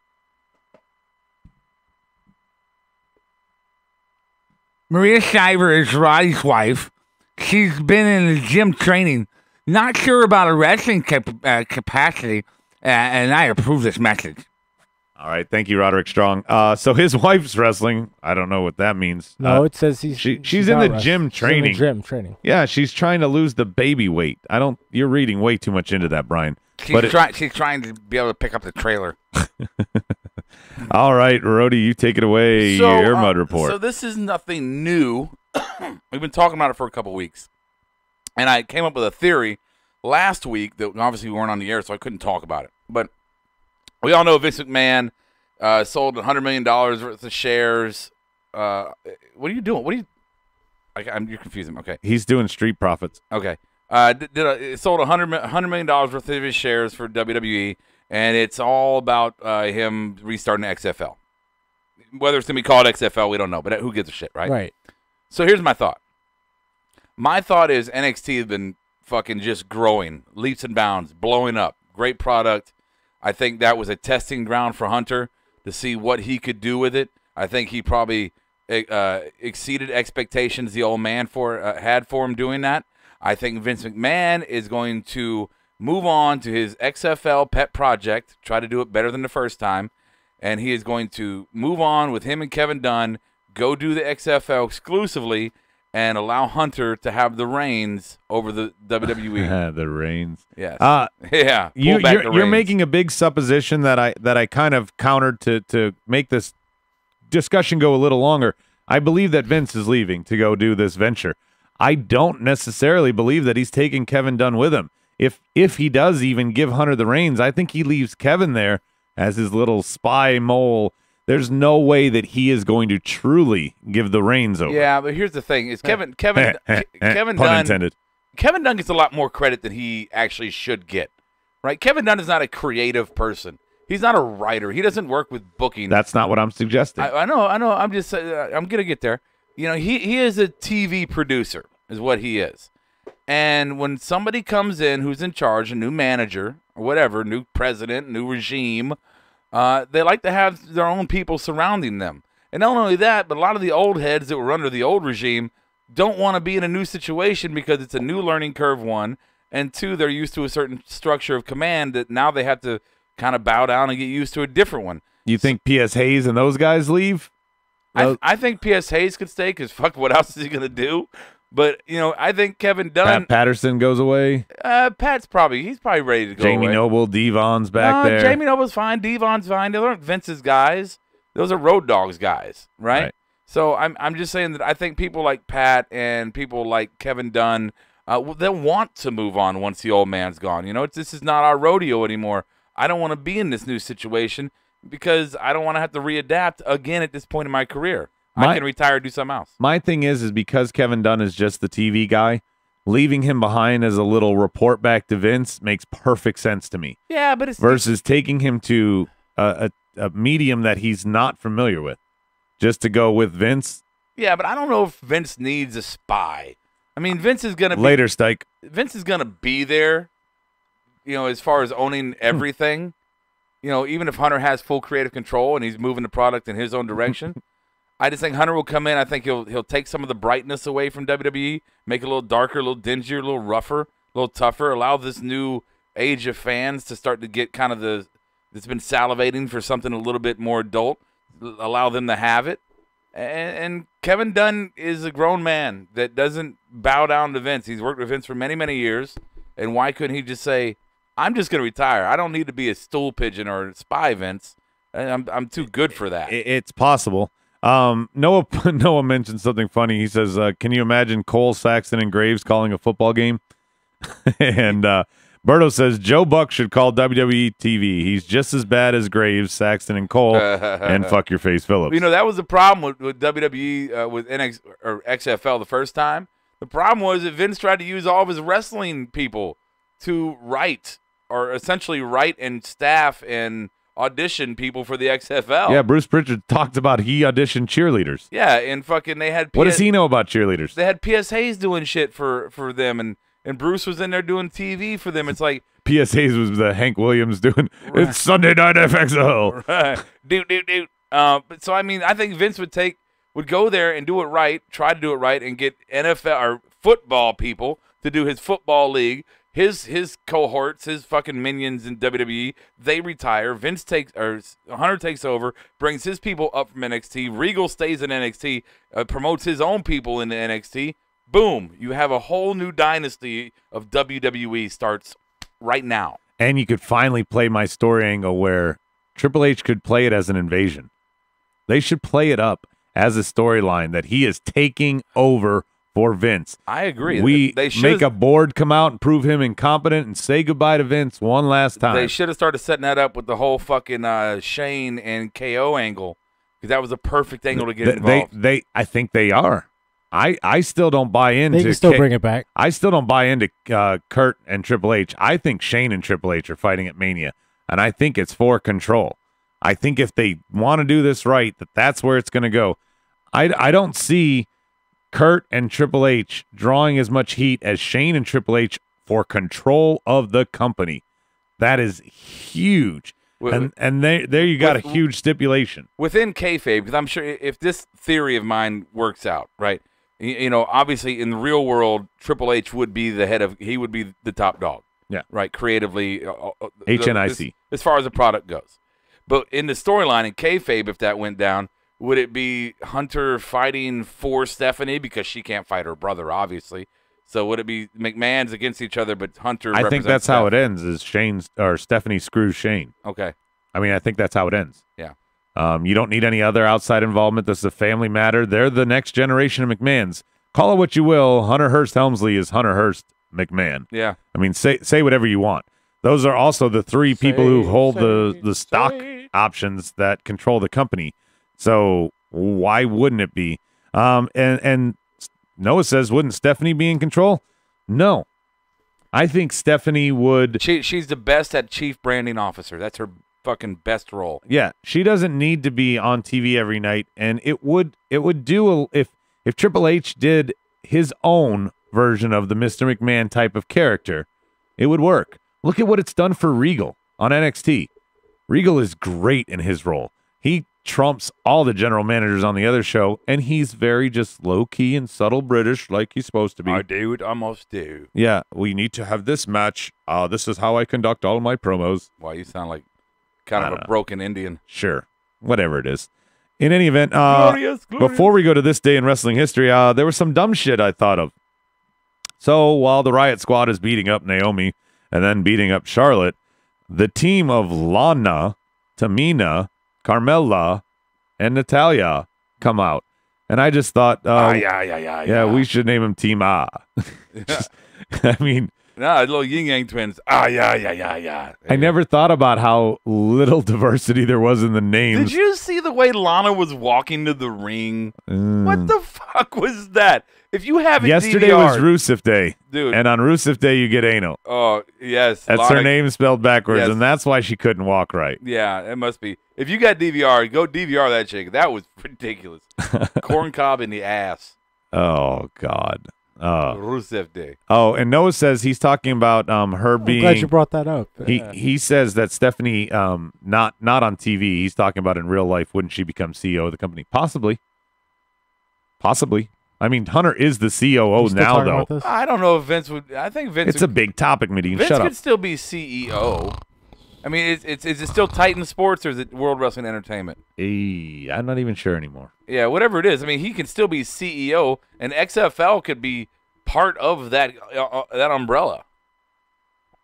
[SPEAKER 11] Maria Shriver is Roddy's wife. She's been in the gym training. Not sure about her wrestling capacity, and I approve this message.
[SPEAKER 3] All right, thank you, Roderick Strong. So his wife's wrestling. I don't know what that means.
[SPEAKER 5] No, it says she's
[SPEAKER 3] in the gym training.
[SPEAKER 5] She's in the gym training.
[SPEAKER 3] Yeah, she's trying to lose the baby weight. You're reading way too much into that, Brian.
[SPEAKER 11] She's trying to be able to pick up the trailer.
[SPEAKER 3] All right, Roadie, you take it away. Your Mud Report.
[SPEAKER 4] So this is nothing new. We've been talking about it for a couple weeks. And I came up with a theory last week that obviously we weren't on the air, so I couldn't talk about it. But we all know Vince McMahon sold $100 million worth of shares. What are you doing? You're confusing me. Okay.
[SPEAKER 3] He's doing Street Profits.
[SPEAKER 4] Okay. Sold $100 million worth of his shares for WWE, and it's all about him restarting the XFL. Whether it's going to be called XFL, we don't know, but who gives a shit, right?
[SPEAKER 5] Right.
[SPEAKER 4] So here's my thought. My thought is NXT has been fucking just growing, leaps and bounds, blowing up. Great product. I think that was a testing ground for Hunter to see what he could do with it. I think he probably exceeded expectations the old man had for him doing that. I think Vince McMahon is going to move on to his XFL pet project, try to do it better than the first time, and he is going to move on with him and Kevin Dunn, go do the XFL exclusively, and allow Hunter to have the reins over the WWE.
[SPEAKER 3] The reins.
[SPEAKER 4] Yes.
[SPEAKER 3] Yeah. You're making a big supposition that I kind of countered to make this discussion go a little longer. I believe that Vince is leaving to go do this venture. I don't necessarily believe that he's taking Kevin Dunn with him. If he does even give Hunter the reins, I think he leaves Kevin there as his little spy mole. There's no way that he is going to truly give the reins over.
[SPEAKER 4] Yeah, but here's the thing: is Kevin Dunn
[SPEAKER 3] intended.
[SPEAKER 4] Kevin Dunn gets a lot more credit than he actually should get. Right? Kevin Dunn is not a creative person. He's not a writer. He doesn't work with booking.
[SPEAKER 3] That's not what I'm suggesting.
[SPEAKER 4] I know. I'm just I'm gonna get there. You know, he is a TV producer, is what he is. And when somebody comes in who's in charge, a new manager or whatever, new president, new regime, They like to have their own people surrounding them. And not only that, but a lot of the old heads that were under the old regime don't want to be in a new situation because it's a new learning curve, one. And two, they're used to a certain structure of command that now they have to kind of bow down and get used to a different one.
[SPEAKER 3] You think P.S. Hayes and those guys leave?
[SPEAKER 4] I think P.S. Hayes could stay because fuck, what else is he going to do? But, I think Kevin Dunn.
[SPEAKER 3] Pat Patterson goes away.
[SPEAKER 4] He's probably ready to go
[SPEAKER 3] Jamie
[SPEAKER 4] away.
[SPEAKER 3] Noble, Devon's back there.
[SPEAKER 4] Jamie Noble's fine. Devon's fine. Those aren't Vince's guys. Those are Road Dogg's guys, right? So I'm just saying that I think people like Pat and people like Kevin Dunn, they'll want to move on once the old man's gone. This is not our rodeo anymore. I don't want to be in this new situation because I don't want to have to readapt again at this point in my career. I can retire and do something else.
[SPEAKER 3] My thing is because Kevin Dunn is just the TV guy, leaving him behind as a little report back to Vince makes perfect sense to me.
[SPEAKER 4] Yeah, but it's
[SPEAKER 3] versus taking him to a medium that he's not familiar with, just to go with Vince.
[SPEAKER 4] Yeah, but I don't know if Vince needs a spy. I mean, Vince is gonna
[SPEAKER 3] later, Stike.
[SPEAKER 4] Vince is gonna be there. As far as owning everything. Even if Hunter has full creative control and he's moving the product in his own direction. I just think Hunter will come in. I think he'll take some of the brightness away from WWE, make it a little darker, a little dingier, a little rougher, a little tougher, allow this new age of fans to start to get kind of that's been salivating for something a little bit more adult, allow them to have it. And Kevin Dunn is a grown man that doesn't bow down to Vince. He's worked with Vince for many, many years. And why couldn't he just say, I'm just going to retire. I don't need to be a stool pigeon or a spy, Vince. I'm too good for that.
[SPEAKER 3] It's possible. Noah mentioned something funny. He says, can you imagine Cole, Saxton, and Graves calling a football game? And Berto says, Joe Buck should call WWE TV. He's just as bad as Graves, Saxton, and Cole, and fuck your face, Phillips.
[SPEAKER 4] That was the problem with WWE, with NX or XFL the first time. The problem was that Vince tried to use all of his wrestling people to write, or essentially write and staff and audition people for the XFL.
[SPEAKER 3] Yeah, Bruce Pritchard talked about he auditioned cheerleaders.
[SPEAKER 4] Yeah, and fucking they had
[SPEAKER 3] what does he know about cheerleaders?
[SPEAKER 4] They had P.S. Hayes doing shit for them, and Bruce was in there doing TV for them. It's like
[SPEAKER 3] P.S. Hayes was the Hank Williams doing It's Sunday Night FXL.
[SPEAKER 4] Right. Dude. But so I think Vince would go there and do it right, try to do it right, and get NFL or football people to do his football league. His cohorts, his fucking minions in WWE, they retire. Hunter takes over, brings his people up from NXT. Regal stays in NXT, promotes his own people into NXT. Boom, you have a whole new dynasty of WWE starts right now.
[SPEAKER 3] And you could finally play my story angle where Triple H could play it as an invasion. They should play it up as a storyline that he is taking over for Vince.
[SPEAKER 4] I agree.
[SPEAKER 3] We make a board come out and prove him incompetent and say goodbye to Vince one last time.
[SPEAKER 4] They should have started setting that up with the whole fucking Shane and KO angle, because that was a perfect angle to get involved.
[SPEAKER 3] I think they are. I still don't buy into.
[SPEAKER 5] They can still bring it back.
[SPEAKER 3] I still don't buy into Kurt and Triple H. I think Shane and Triple H are fighting at Mania, and I think it's for control. I think if they want to do this right, that's where it's going to go. I don't see Kurt and Triple H drawing as much heat as Shane and Triple H for control of the company. That is huge. And there you got a huge stipulation.
[SPEAKER 4] Within kayfabe, because I'm sure if this theory of mine works out, right, obviously in the real world, Triple H would be he would be the top dog.
[SPEAKER 3] Yeah.
[SPEAKER 4] Right, creatively.
[SPEAKER 3] HNIC.
[SPEAKER 4] As far as the product goes. But in the storyline, in kayfabe, if that went down, would it be Hunter fighting for Stephanie because she can't fight her brother, obviously? So would it be McMahon's against each other, but Hunter?
[SPEAKER 3] I think that's how it ends. Is Stephanie screws Shane?
[SPEAKER 4] Okay.
[SPEAKER 3] I mean, I think that's how it ends.
[SPEAKER 4] Yeah.
[SPEAKER 3] You don't need any other outside involvement. This is a family matter. They're the next generation of McMahons. Call it what you will. Hunter Hearst Helmsley is Hunter Hearst McMahon.
[SPEAKER 4] Yeah.
[SPEAKER 3] I mean, say whatever you want. Those are also the three people who hold the stock options that control the company. So why wouldn't it be? And Noah says, wouldn't Stephanie be in control? No. I think Stephanie would.
[SPEAKER 4] She's the best at chief branding officer. That's her fucking best role.
[SPEAKER 3] Yeah, she doesn't need to be on TV every night, and it would do if Triple H did his own version of the Mr. McMahon type of character, it would work. Look at what it's done for Regal on NXT. Regal is great in his role. He trumps all the general managers on the other show, and he's very just low-key and subtle British like he's supposed to be.
[SPEAKER 4] I do what I must do.
[SPEAKER 3] Yeah, we need to have this match. This is how I conduct all my promos.
[SPEAKER 4] Wow, you sound like kind of a broken Indian.
[SPEAKER 3] Sure, whatever it is. In any event,
[SPEAKER 4] Glorious.
[SPEAKER 3] before we go to this day in wrestling history, there was some dumb shit I thought of. So while the Riot Squad is beating up Naomi and then beating up Charlotte, the team of Lana, Tamina, Carmella, and Natalia come out. And I just thought, yeah, we should name him Team Ah. I mean,
[SPEAKER 4] no, little Yin Yang twins. Yeah.
[SPEAKER 3] I never thought about how little diversity there was in the names.
[SPEAKER 4] Did you see the way Lana was walking to the ring? What the fuck was that? If you haven't
[SPEAKER 3] Yesterday was Rusev Day.
[SPEAKER 4] Dude.
[SPEAKER 3] And on Rusev Day, you get anal.
[SPEAKER 4] Oh, yes.
[SPEAKER 3] That's
[SPEAKER 4] Lana,
[SPEAKER 3] her name spelled backwards,
[SPEAKER 4] yes.
[SPEAKER 3] and that's why she couldn't walk right.
[SPEAKER 4] Yeah, it must be. If you got DVR, go DVR that chick. That was ridiculous. Corn cob in the ass.
[SPEAKER 3] Oh, God.
[SPEAKER 4] Rusev Day.
[SPEAKER 3] Oh, and Noah says he's talking about her being.
[SPEAKER 5] I'm glad you brought that up.
[SPEAKER 3] He says that Stephanie, not on TV. He's talking about in real life. Wouldn't she become CEO of the company? Possibly. I mean, Hunter is the COO now, though.
[SPEAKER 4] I don't know if Vince would. I think Vince.
[SPEAKER 3] It's a big topic, Medine.
[SPEAKER 4] Vince
[SPEAKER 3] Shut up.
[SPEAKER 4] could still be CEO. I mean, is it still Titan Sports or is it World Wrestling Entertainment?
[SPEAKER 3] I'm not even sure anymore.
[SPEAKER 4] Yeah, whatever it is. I mean, he can still be CEO, and XFL could be part of that umbrella.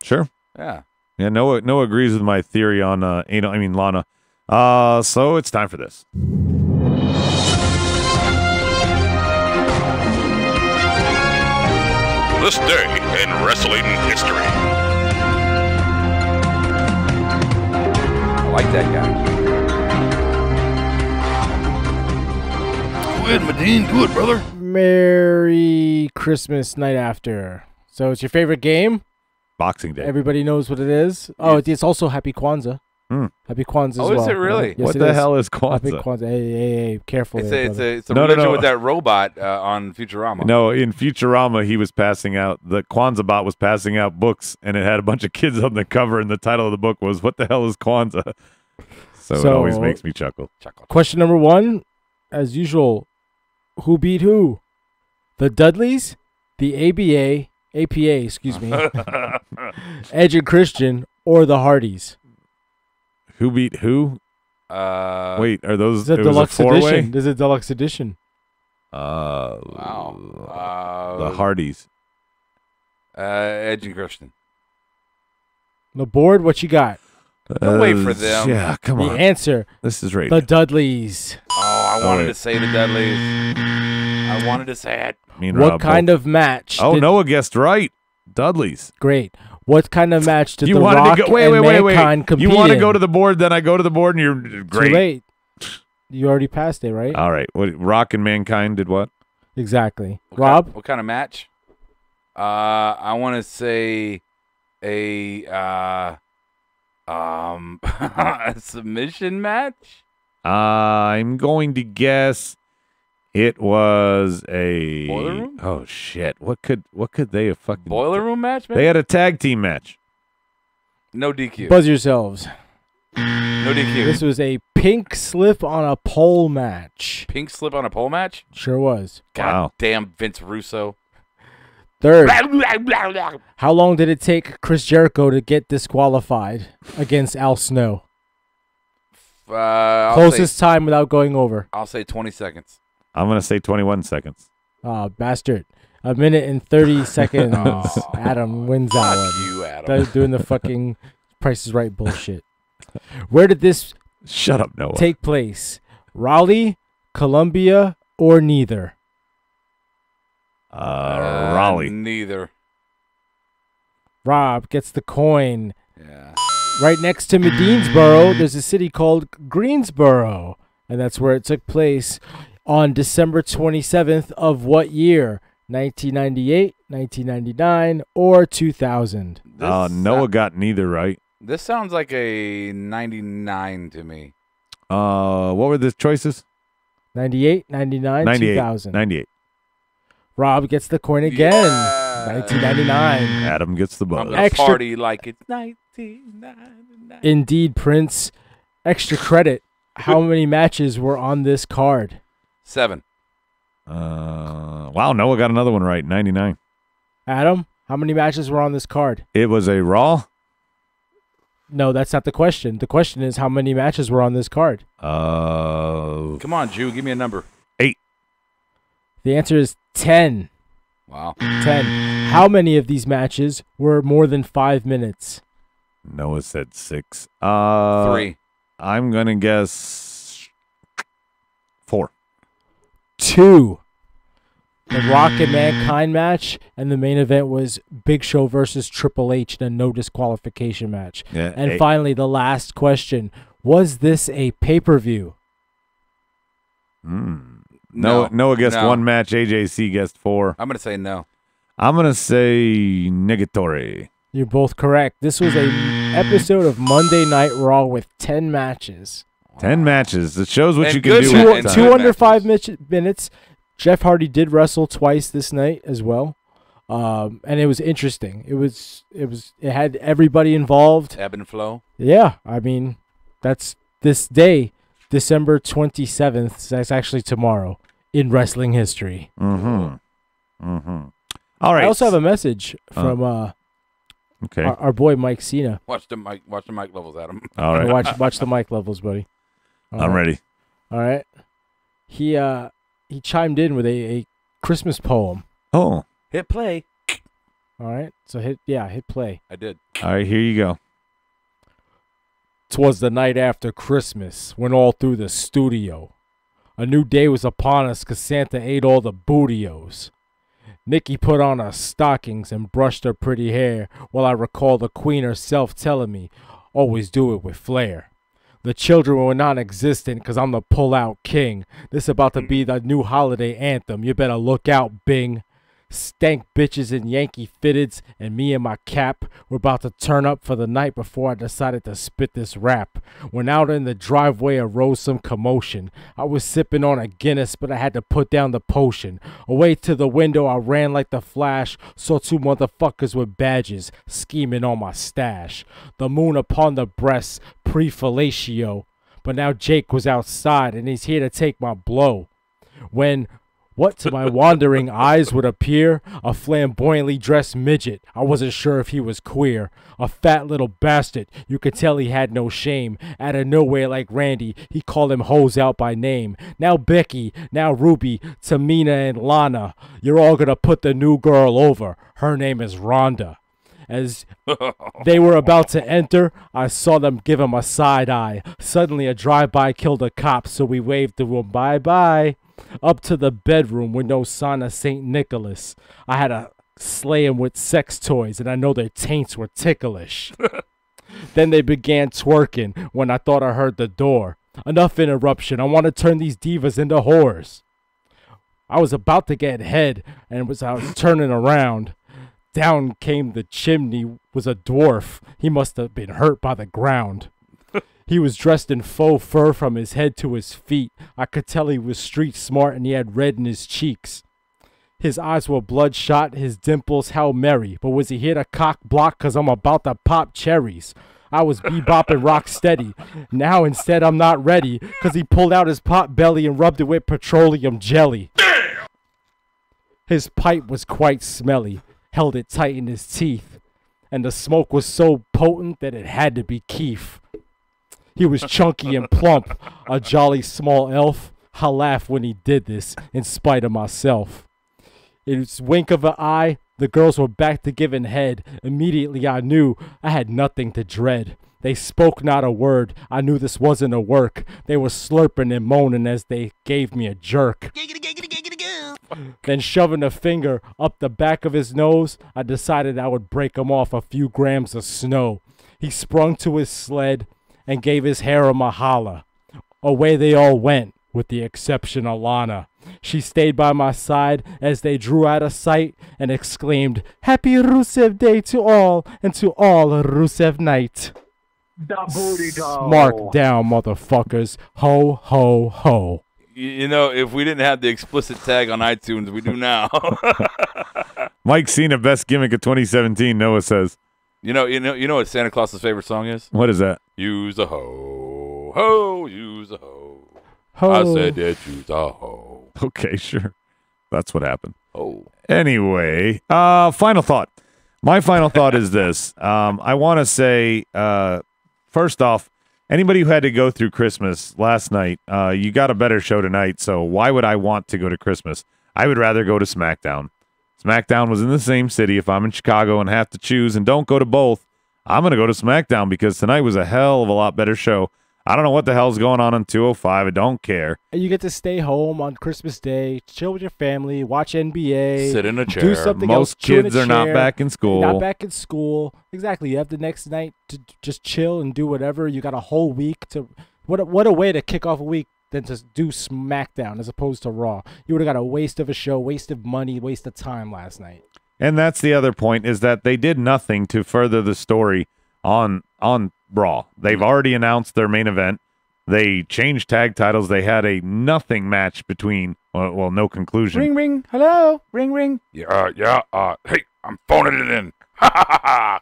[SPEAKER 3] Sure.
[SPEAKER 4] Yeah.
[SPEAKER 3] Yeah. Noah agrees with my theory on Lana. So it's time for this.
[SPEAKER 1] This day in wrestling history.
[SPEAKER 4] I like that guy.
[SPEAKER 1] Go ahead, Medine. Do it, brother.
[SPEAKER 5] Merry Christmas night after. So it's your favorite game?
[SPEAKER 3] Boxing Day.
[SPEAKER 5] Everybody knows what it is. Oh, it's also Happy Kwanzaa. Happy Kwanzaa as well.
[SPEAKER 4] Oh, is it really?
[SPEAKER 5] Yes,
[SPEAKER 3] what the hell is Kwanzaa?
[SPEAKER 5] Happy Kwanzaa. Hey, careful.
[SPEAKER 4] It's a religion with that robot on Futurama.
[SPEAKER 3] No, in Futurama, he was passing out, the Kwanzaa bot was passing out books, and it had a bunch of kids on the cover, and the title of the book was, "What the hell is Kwanzaa?" So it always makes me chuckle.
[SPEAKER 5] Question number 1, as usual, who beat who? The Dudleys, the APA, excuse me, Edge and Christian, or the Hardys?
[SPEAKER 3] Who beat who? Wait, are those
[SPEAKER 5] This is a deluxe edition. This is a deluxe edition.
[SPEAKER 4] Wow.
[SPEAKER 3] The Hardys.
[SPEAKER 4] Edge and Christian.
[SPEAKER 5] The board, what you got?
[SPEAKER 4] Don't wait for them.
[SPEAKER 3] Yeah, come on.
[SPEAKER 5] The answer.
[SPEAKER 3] This is right.
[SPEAKER 5] The Dudleys.
[SPEAKER 4] Oh, I wanted to say the Dudleys. I wanted to say it.
[SPEAKER 5] What kind of match?
[SPEAKER 3] Noah guessed right. Dudleys.
[SPEAKER 5] Great. What kind of match did
[SPEAKER 3] you
[SPEAKER 5] The
[SPEAKER 3] wanted
[SPEAKER 5] Rock
[SPEAKER 3] to go, wait,
[SPEAKER 5] and
[SPEAKER 3] wait,
[SPEAKER 5] Mankind compete
[SPEAKER 3] You want to
[SPEAKER 5] in?
[SPEAKER 3] go to the board, then I go to the board, and you're great.
[SPEAKER 5] Too late. You already passed it, right?
[SPEAKER 3] All right. What, Rock and Mankind did what?
[SPEAKER 5] Exactly. Rob?
[SPEAKER 4] What kind of match? I want to say a submission match.
[SPEAKER 3] I'm going to guess it was a
[SPEAKER 4] Boiler Room.
[SPEAKER 3] Oh shit! What could they have fucking
[SPEAKER 4] Boiler Room match? Man?
[SPEAKER 3] They had a tag team match.
[SPEAKER 4] No DQ.
[SPEAKER 5] Buzz yourselves.
[SPEAKER 4] No DQ.
[SPEAKER 5] This was a pink slip on a pole match.
[SPEAKER 4] Pink slip on a pole match?
[SPEAKER 5] Sure was.
[SPEAKER 4] God damn Vince Russo.
[SPEAKER 5] Third. How long did it take Chris Jericho to get disqualified against Al Snow? Closest time without going over.
[SPEAKER 4] I'll say 20 seconds.
[SPEAKER 3] I'm going to say 21 seconds.
[SPEAKER 5] Oh, bastard. 1 minute and 30 seconds. Adam wins that one.
[SPEAKER 4] You, Adam.
[SPEAKER 5] Doing the fucking Price is Right bullshit. Where did this
[SPEAKER 3] Shut up, Noah.
[SPEAKER 5] take place? Raleigh, Columbia, or neither?
[SPEAKER 3] Raleigh.
[SPEAKER 4] Neither.
[SPEAKER 5] Rob gets the coin.
[SPEAKER 4] Yeah.
[SPEAKER 5] Right next to Medinesboro, there's a city called Greensboro, and that's where it took place on December 27th of what year? 1998, 1999, or 2000?
[SPEAKER 3] Noah got neither right.
[SPEAKER 4] This sounds like a 99 to me.
[SPEAKER 3] What were the choices?
[SPEAKER 5] 98, 99, 2000.
[SPEAKER 3] 98.
[SPEAKER 5] Rob gets the coin again. 1999.
[SPEAKER 3] Adam gets the buzz.
[SPEAKER 4] I'm gonna party like it's 1999. 1999.
[SPEAKER 5] Indeed, Prince. Extra credit. How many matches were on this card?
[SPEAKER 4] 7.
[SPEAKER 3] Wow, Noah got another one right. 99.
[SPEAKER 5] Adam, how many matches were on this card?
[SPEAKER 3] It was a Raw.
[SPEAKER 5] No, that's not the question. The question is how many matches were on this card?
[SPEAKER 4] Come on, Jew, give me a number.
[SPEAKER 3] 8.
[SPEAKER 5] The answer is 10.
[SPEAKER 4] Wow.
[SPEAKER 5] 10. How many of these matches were more than 5 minutes?
[SPEAKER 3] Noah said 6.
[SPEAKER 4] 3.
[SPEAKER 3] I'm gonna guess 4.
[SPEAKER 5] 2. The Rock and Mankind match, and the main event was Big Show versus Triple H in a no disqualification match.
[SPEAKER 3] Yeah,
[SPEAKER 5] and
[SPEAKER 3] 8.
[SPEAKER 5] finally, the last question. Was this a pay-per-view?
[SPEAKER 3] Noah guessed 1 match. AJC guessed 4.
[SPEAKER 4] I'm going to say no.
[SPEAKER 3] I'm going to say negatory.
[SPEAKER 5] You're both correct. This was a episode of Monday Night Raw with 10 matches.
[SPEAKER 3] 10 matches. It shows what
[SPEAKER 4] And
[SPEAKER 3] you can
[SPEAKER 4] good
[SPEAKER 3] do.
[SPEAKER 4] matches.
[SPEAKER 3] with time.
[SPEAKER 5] Two under 5 minutes. Jeff Hardy did wrestle twice this night as well. And it was interesting. It had everybody involved.
[SPEAKER 4] Ebb and flow.
[SPEAKER 5] Yeah, I mean, that's this day, December 27th. That's actually tomorrow in wrestling history.
[SPEAKER 3] All right.
[SPEAKER 5] I also have a message from
[SPEAKER 3] okay.
[SPEAKER 5] our boy Mike Cena.
[SPEAKER 4] Watch the mic levels, Adam.
[SPEAKER 3] All right.
[SPEAKER 5] Watch the mic levels, buddy.
[SPEAKER 3] I'm ready.
[SPEAKER 5] All right. He chimed in with a Christmas poem.
[SPEAKER 3] Oh.
[SPEAKER 4] Hit play.
[SPEAKER 5] All right. So hit play.
[SPEAKER 4] I did.
[SPEAKER 3] All right, here you go.
[SPEAKER 5] 'Twas the night after Christmas, when all through the studio, a new day was upon us 'cause Santa ate all the bootios. Nikki put on her stockings and brushed her pretty hair, while I recall the queen herself telling me, always do it with flair. The children were non-existent 'cause I'm the pull-out king. This about to be the new holiday anthem. You better look out, Bing. Stank bitches in Yankee fitteds and me and my cap were about to turn up for the night before I decided to spit this rap. When out in the driveway arose some commotion. I was sipping on a Guinness, but I had to put down the potion. Away to the window I ran like the Flash, saw 2 motherfuckers with badges scheming on my stash. The moon upon the breast, pre-fellatio. But now Jake was outside and he's here to take my blow. When what to my wandering eyes would appear? A flamboyantly dressed midget. I wasn't sure if he was queer. A fat little bastard. You could tell he had no shame. Out of nowhere like Randy, he called him hoes out by name. Now Becky, now Ruby, Tamina and Lana. You're all gonna put the new girl over. Her name is Rhonda. As they were about to enter, I saw them give him a side eye. Suddenly a drive-by killed a cop, so we waved to him bye-bye. Up to the bedroom with no sign of St. Nicholas. I had to slay him with sex toys, and I know their taints were ticklish. Then they began twerking when I thought I heard the door. Enough interruption. I want to turn these divas into whores. I was about to get head, and I was turning around. Down came the chimney, was a dwarf. He must have been hurt by the ground. He was dressed in faux fur from his head to his feet. I could tell he was street smart and he had red in his cheeks. His eyes were bloodshot, his dimples how merry. But was he here to cock block 'cause I'm about to pop cherries? I was bebopping rock steady. Now instead I'm not ready 'cause he pulled out his pot belly and rubbed it with petroleum jelly. His pipe was quite smelly, held it tight in his teeth. And the smoke was so potent that it had to be Keef. He was chunky and plump, a jolly small elf. I laughed when he did this, in spite of myself. In its wink of an eye, the girls were back to giving head. Immediately I knew I had nothing to dread. They spoke not a word. I knew this wasn't a work. They were slurping and moaning as they gave me a jerk. Then shoving a finger up the back of his nose, I decided I would break him off a few grams of snow. He sprung to his sled and gave his harem a holla. Away they all went, with the exception of Lana. She stayed by my side as they drew out of sight and exclaimed, "Happy Rusev Day to all, and to all a Rusev night."
[SPEAKER 6] The booty doll.
[SPEAKER 5] Mark down, motherfuckers. Ho, ho, ho.
[SPEAKER 4] You know, if we didn't have the explicit tag on iTunes, we do now.
[SPEAKER 3] Mike Cena, best gimmick of 2017, Noah says.
[SPEAKER 4] You know what Santa Claus's favorite song is?
[SPEAKER 3] What is that?
[SPEAKER 4] Use a hoe, ho, use a hoe.
[SPEAKER 5] Ho.
[SPEAKER 4] I said that use a hoe.
[SPEAKER 3] Okay, sure. That's what happened.
[SPEAKER 4] Oh.
[SPEAKER 3] Anyway, final thought. My final thought is this. I want to say, first off, anybody who had to go through Christmas last night, you got a better show tonight, so why would I want to go to Christmas? I would rather go to Smackdown. Smackdown was in the same city. If I'm in Chicago and have to choose and don't go to both, I'm going to go to Smackdown because tonight was a hell of a lot better show. I don't know what the hell's going on 205. I don't care.
[SPEAKER 5] And you get to stay home on Christmas Day, chill with your family, watch NBA.
[SPEAKER 4] Sit in a chair.
[SPEAKER 5] Do something
[SPEAKER 3] Most
[SPEAKER 5] else. Chew in a
[SPEAKER 3] kids are not
[SPEAKER 5] chair.
[SPEAKER 3] back in school.
[SPEAKER 5] Not back in school. Exactly. You have the next night to just chill and do whatever. You got a whole week to. What a way to kick off a week than to do SmackDown as opposed to Raw. You would have got a waste of a show, waste of money, waste of time last night.
[SPEAKER 3] And that's the other point, is that they did nothing to further the story on Raw. They've already announced their main event. They changed tag titles. They had a nothing match between, well, no conclusion.
[SPEAKER 5] Ring, ring. Hello. Ring, ring.
[SPEAKER 1] Yeah. Hey, I'm phoning it in. Ha ha ha.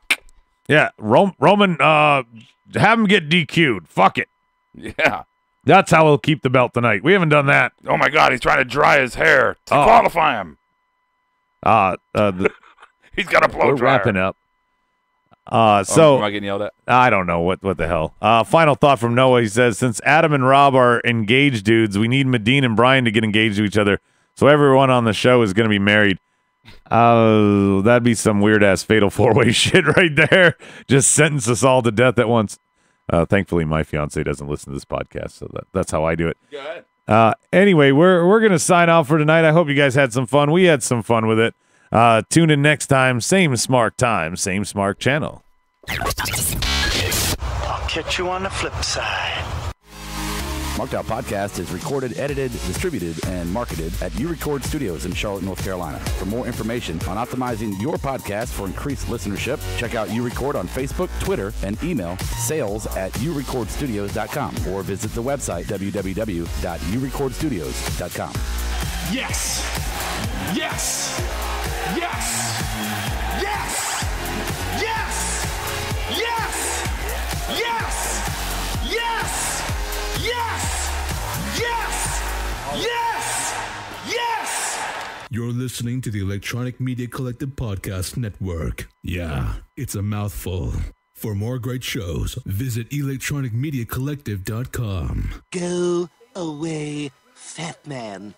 [SPEAKER 3] Yeah, Roman, have him get DQ'd. Fuck it.
[SPEAKER 4] Yeah.
[SPEAKER 3] That's how we'll keep the belt tonight. We haven't done that.
[SPEAKER 1] Oh my God, he's trying to dry his hair. Disqualify him. He's got a blow
[SPEAKER 3] we're
[SPEAKER 1] dryer.
[SPEAKER 3] wrapping up. So
[SPEAKER 4] am I getting yelled at?
[SPEAKER 3] I don't know what the hell. Final thought from Noah. He says, since Adam and Rob are engaged dudes, we need Medine and Brian to get engaged to each other. So everyone on the show is going to be married. That'd be some weird ass fatal 4-way shit right there. Just sentence us all to death at once. Thankfully, my fiance doesn't listen to this podcast, so that's how I do it.
[SPEAKER 4] Go ahead.
[SPEAKER 3] Anyway, we're gonna sign off for tonight. I hope you guys had some fun. We had some fun with it. Tune in next time, same smart time, same smart channel.
[SPEAKER 6] I'll catch you on the flip side.
[SPEAKER 12] Smackdown Podcast is recorded, edited, distributed, and marketed at U-Record Studios in Charlotte, North Carolina. For more information on optimizing your podcast for increased listenership, check out U-Record on Facebook, Twitter, and email sales@urecordstudios.com or visit the website www.urecordstudios.com.
[SPEAKER 9] Yes! Yes! Yes! Yes! Yes! Yes! Yes! Yes! Yes! Yes! Yes! Yes!
[SPEAKER 13] You're listening to the Electronic Media Collective Podcast Network. Yeah, it's a mouthful. For more great shows, visit electronicmediacollective.com.
[SPEAKER 6] Go away, fat man.